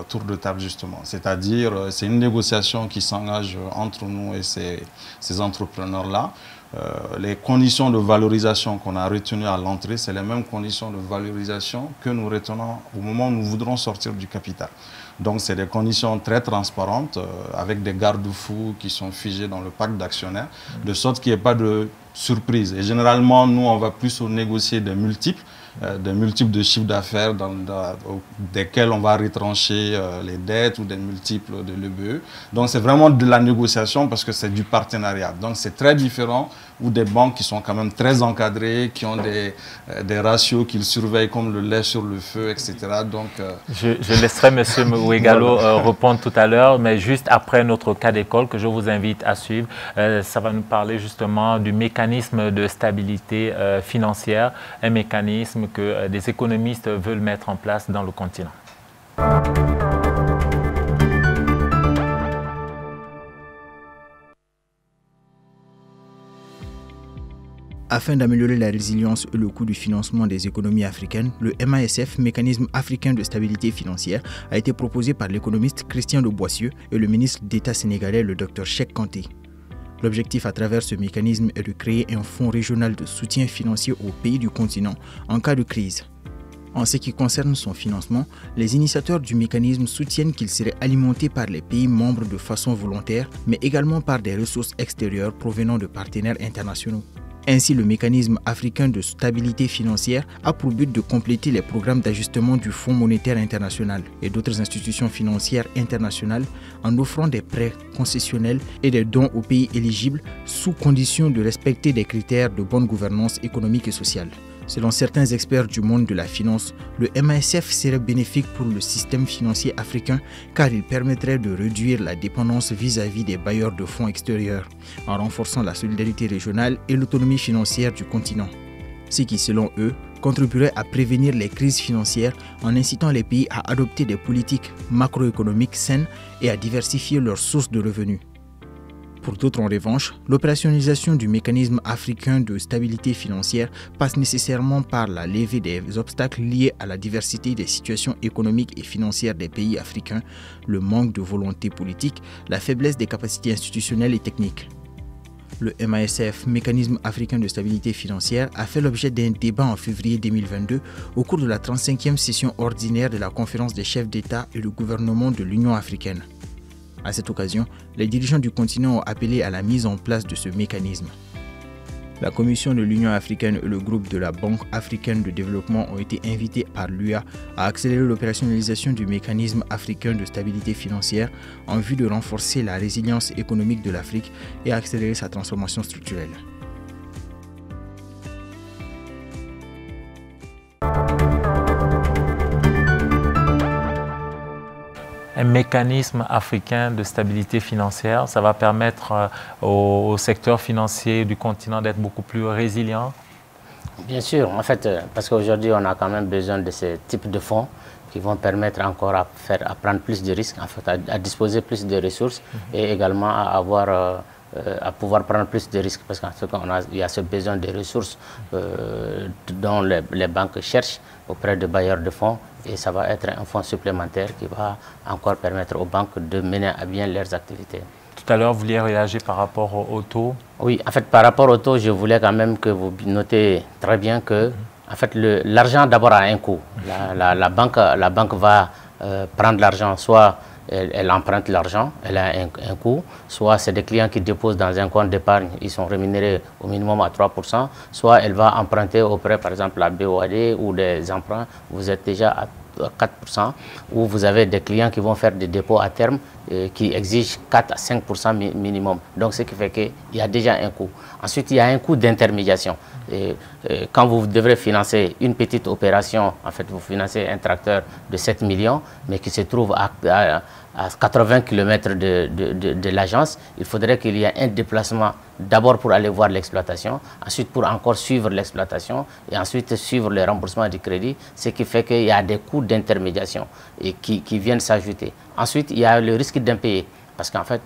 tour de table justement. C'est-à-dire, c'est une négociation qui s'engage entre nous et ces entrepreneurs-là. Les conditions de valorisation qu'on a retenues à l'entrée, c'est les mêmes conditions de valorisation que nous retenons au moment où nous voudrons sortir du capital. Donc, c'est des conditions très transparentes avec des garde-fous qui sont figés dans le pacte d'actionnaires, de sorte qu'il n'y ait pas de surprise. Et généralement, nous, on va plus négocier des multiples de chiffres d'affaires desquels on va retrancher les dettes ou des multiples de l'EBE. Donc, c'est vraiment de la négociation parce que c'est du partenariat. Donc, c'est très différent ou des banques qui sont quand même très encadrées, qui ont des ratios qu'ils surveillent comme le lait sur le feu, etc. Donc, je laisserai M. Ouegalo répondre tout à l'heure, mais juste après notre cas d'école que je vous invite à suivre, ça va nous parler justement du mécanisme de stabilité financière, un mécanisme que des économistes veulent mettre en place dans le continent. Afin d'améliorer la résilience et le coût du financement des économies africaines, le MASF, Mécanisme africain de stabilité financière, a été proposé par l'économiste Christian de Boissieu et le ministre d'État sénégalais, le Dr Cheikh Kanté. L'objectif à travers ce mécanisme est de créer un fonds régional de soutien financier aux pays du continent en cas de crise. En ce qui concerne son financement, les initiateurs du mécanisme soutiennent qu'il serait alimenté par les pays membres de façon volontaire, mais également par des ressources extérieures provenant de partenaires internationaux. Ainsi, le mécanisme africain de stabilité financière a pour but de compléter les programmes d'ajustement du Fonds monétaire international et d'autres institutions financières internationales en offrant des prêts concessionnels et des dons aux pays éligibles sous condition de respecter des critères de bonne gouvernance économique et sociale. Selon certains experts du monde de la finance, le MASF serait bénéfique pour le système financier africain car il permettrait de réduire la dépendance vis-à-vis des bailleurs de fonds extérieurs en renforçant la solidarité régionale et l'autonomie financière du continent. Ce qui, selon eux, contribuerait à prévenir les crises financières en incitant les pays à adopter des politiques macroéconomiques saines et à diversifier leurs sources de revenus. Pour d'autres, en revanche, l'opérationnalisation du mécanisme africain de stabilité financière passe nécessairement par la levée des obstacles liés à la diversité des situations économiques et financières des pays africains, le manque de volonté politique, la faiblesse des capacités institutionnelles et techniques. Le MASF, Mécanisme africain de stabilité financière, a fait l'objet d'un débat en février 2022 au cours de la 35e session ordinaire de la conférence des chefs d'État et de gouvernement de l'Union africaine. À cette occasion, les dirigeants du continent ont appelé à la mise en place de ce mécanisme. La Commission de l'Union africaine et le groupe de la Banque africaine de développement ont été invités par l'UA à accélérer l'opérationnalisation du mécanisme africain de stabilité financière en vue de renforcer la résilience économique de l'Afrique et à accélérer sa transformation structurelle. Un mécanisme africain de stabilité financière, ça va permettre au secteur financier du continent d'être beaucoup plus résilient? Bien sûr, en fait, parce qu'aujourd'hui, on a quand même besoin de ce type de fonds qui vont permettre encore à prendre plus de risques, en fait, à disposer plus de ressources et également à pouvoir prendre plus de risques parce qu'il y a ce besoin de ressources dont les banques cherchent auprès de bailleurs de fonds et ça va être un fonds supplémentaire qui va encore permettre aux banques de mener à bien leurs activités. Tout à l'heure, vous vouliez réagir par rapport au taux? Oui, en fait, par rapport au taux, je voulais quand même que vous notez très bien que en fait, l'argent d'abord a un coût. La banque va prendre l'argent, soit elle emprunte l'argent, elle a un coût, soit c'est des clients qui déposent dans un compte d'épargne, ils sont rémunérés au minimum à 3%, soit elle va emprunter auprès, par exemple, la BOAD ou des emprunts, vous êtes déjà à 4%, où vous avez des clients qui vont faire des dépôts à terme qui exigent 4 à 5% minimum. Donc, ce qui fait qu'il y a déjà un coût. Ensuite, il y a un coût d'intermédiation. Quand vous devrez financer une petite opération, en fait, vous financez un tracteur de 7 millions, mais qui se trouve à 80 km de l'agence, il faudrait qu'il y ait un déplacement d'abord pour aller voir l'exploitation, ensuite pour encore suivre l'exploitation et ensuite suivre le remboursement du crédit, ce qui fait qu'il y a des coûts d'intermédiation qui viennent s'ajouter. Ensuite, il y a le risque d'impayé parce qu'en fait,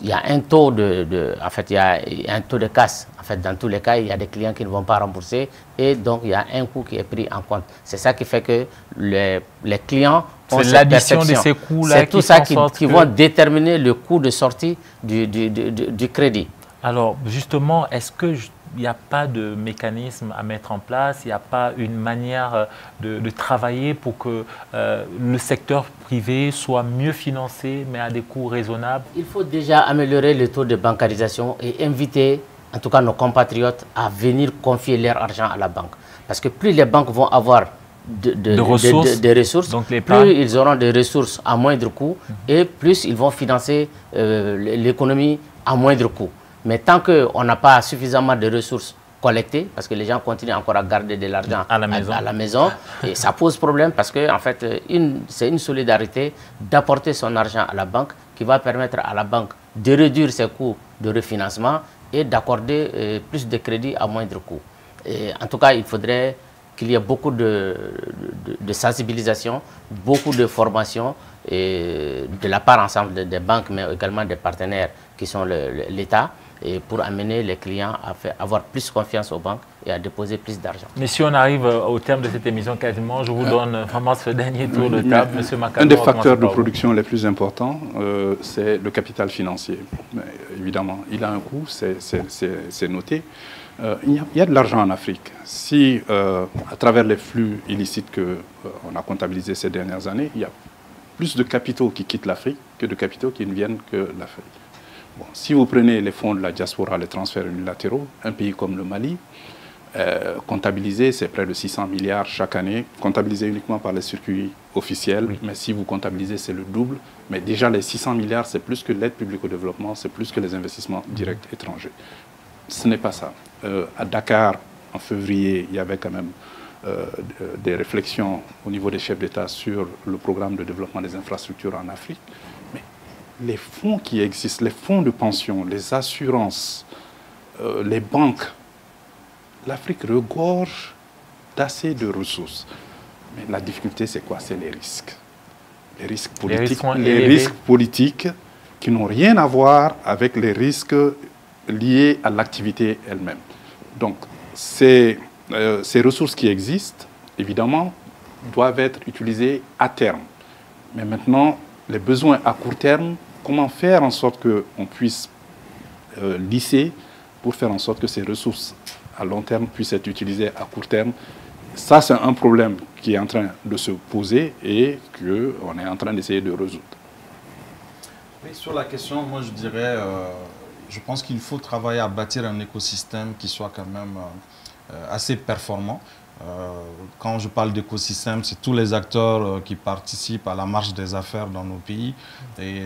il y a un taux il y a un taux de casse. En fait, dans tous les cas, il y a des clients qui ne vont pas rembourser et donc il y a un coût qui est pris en compte. C'est ça qui fait que les clients ont cette perception. C'est l'addition de ces coûts-là. C'est tout ça qui vont déterminer le coût de sortie du crédit. Alors, justement, est-ce qu'il n'y a pas de mécanisme à mettre en place, il n'y a pas une manière de travailler pour que le secteur privé soit mieux financé, mais à des coûts raisonnables? Il faut déjà améliorer le taux de bancarisation et inviter, en tout cas nos compatriotes, à venir confier leur argent à la banque. Parce que plus les banques vont avoir des ressources, donc plus ils auront des ressources à moindre coût et plus ils vont financer l'économie à moindre coût. Mais tant qu'on n'a pas suffisamment de ressources collectées, parce que les gens continuent encore à garder de l'argent à la maison, et ça pose problème parce que en fait, c'est une solidarité d'apporter son argent à la banque qui va permettre à la banque de réduire ses coûts de refinancement et d'accorder plus de crédits à moindre coût. Et en tout cas, il faudrait qu'il y ait beaucoup de sensibilisation, beaucoup de formation et de la part ensemble des banques, mais également des partenaires qui sont l'État, et pour amener les clients à avoir plus confiance aux banques et à déposer plus d'argent. Mais si on arrive au terme de cette émission quasiment, je vous donne vraiment ce dernier tour de table, M. Macalou. Un des facteurs de production les plus importants, c'est le capital financier. Mais, évidemment, il a un coût, c'est noté. Il y a de l'argent en Afrique. Si, à travers les flux illicites qu'on a comptabilisés ces dernières années, il y a plus de capitaux qui quittent l'Afrique que de capitaux qui ne viennent que l'Afrique. Bon, si vous prenez les fonds de la diaspora, les transferts unilatéraux, un pays comme le Mali, comptabilisé, c'est près de 600 milliards chaque année, comptabilisé uniquement par les circuits officiels, oui. Mais si vous comptabilisez, c'est le double. Mais déjà, les 600 milliards, c'est plus que l'aide publique au développement, c'est plus que les investissements directs étrangers. Ce n'est pas ça. À Dakar, en février, il y avait quand même des réflexions au niveau des chefs d'État sur le programme de développement des infrastructures en Afrique. Mais les fonds qui existent, les fonds de pension, les assurances, les banques, l'Afrique regorge d'assez de ressources. Mais la difficulté, c'est quoi? C'est les risques. Les risques politiques, les risques politiques qui n'ont rien à voir avec les risques liés à l'activité elle-même. Donc, ces ressources qui existent, évidemment, doivent être utilisées à terme. Mais maintenant, les besoins à court terme, comment faire en sorte qu'on puisse lisser pour faire en sorte que ces ressources à long terme puissent être utilisées à court terme. Ça, c'est un problème qui est en train de se poser et qu'on est en train d'essayer de résoudre. Oui, sur la question, moi je dirais, je pense qu'il faut travailler à bâtir un écosystème qui soit quand même assez performant. Quand je parle d'écosystème, c'est tous les acteurs qui participent à la marche des affaires dans nos pays. Et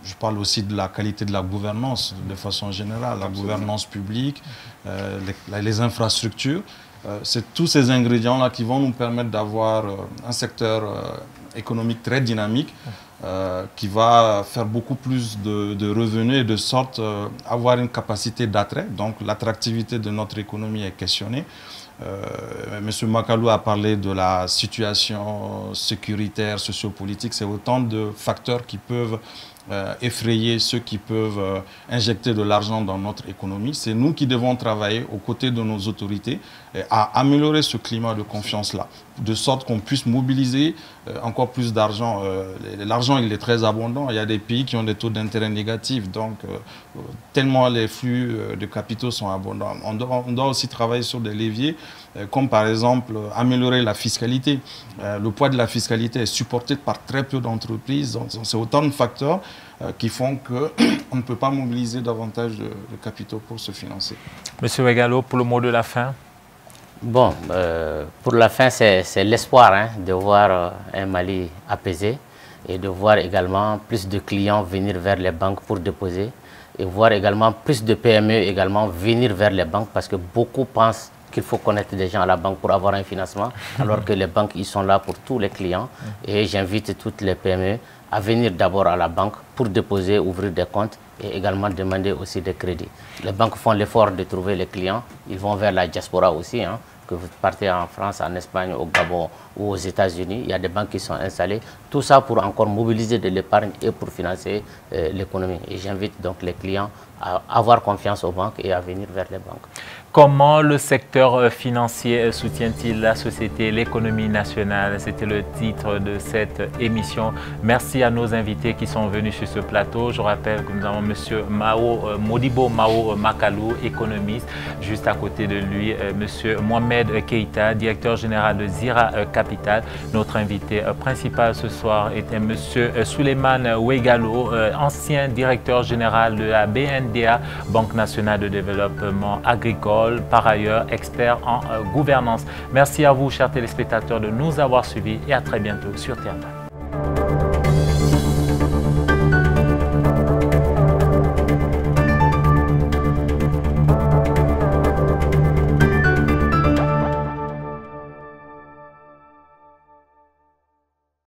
je parle aussi de la qualité de la gouvernance de façon générale, la gouvernance publique, les infrastructures. C'est tous ces ingrédients-là qui vont nous permettre d'avoir un secteur économique très dynamique qui va faire beaucoup plus de revenus et de sorte à avoir une capacité d'attrait. Donc l'attractivité de notre économie est questionnée. M. Macalou a parlé de la situation sécuritaire, sociopolitique. C'est autant de facteurs qui peuvent effrayer ceux qui peuvent injecter de l'argent dans notre économie. C'est nous qui devons travailler aux côtés de nos autorités à améliorer ce climat de confiance-là, de sorte qu'on puisse mobiliser encore plus d'argent. L'argent, il est très abondant. Il y a des pays qui ont des taux d'intérêt négatifs, donc tellement les flux de capitaux sont abondants. On doit aussi travailler sur des leviers, comme par exemple améliorer la fiscalité. Le poids de la fiscalité est supporté par très peu d'entreprises. C'est autant de facteurs qui font qu'on ne peut pas mobiliser davantage de capitaux pour se financer. Monsieur Wegalo, pour le mot de la fin. Bon, pour la fin, c'est l'espoir de voir un Mali apaisé et de voir également plus de clients venir vers les banques pour déposer et voir également plus de PME également venir vers les banques parce que beaucoup pensent qu'il faut connaître des gens à la banque pour avoir un financement alors que les banques, ils sont là pour tous les clients et j'invite toutes les PME à venir d'abord à la banque pour déposer, ouvrir des comptes et également demander aussi des crédits. Les banques font l'effort de trouver les clients, ils vont vers la diaspora aussi, que vous partez en France, en Espagne, au Gabon ou aux États-Unis, il y a des banques qui sont installées, tout ça pour encore mobiliser de l'épargne et pour financer l'économie. Et j'invite donc les clients à avoir confiance aux banques et à venir vers les banques. Comment le secteur financier soutient-il la société et l'économie nationale? C'était le titre de cette émission. Merci à nos invités qui sont venus sur ce plateau. Je rappelle que nous avons M. Modibo Mao Makalou, économiste. Juste à côté de lui, M. Mohamed Keïta, directeur général de Zira Capital. Notre invité principal ce soir était M. Souleymane Ouegalo, ancien directeur général de la BNDA, Banque nationale de développement agricole. Par ailleurs expert en gouvernance. Merci à vous, chers téléspectateurs, de nous avoir suivis et à très bientôt sur TERNA.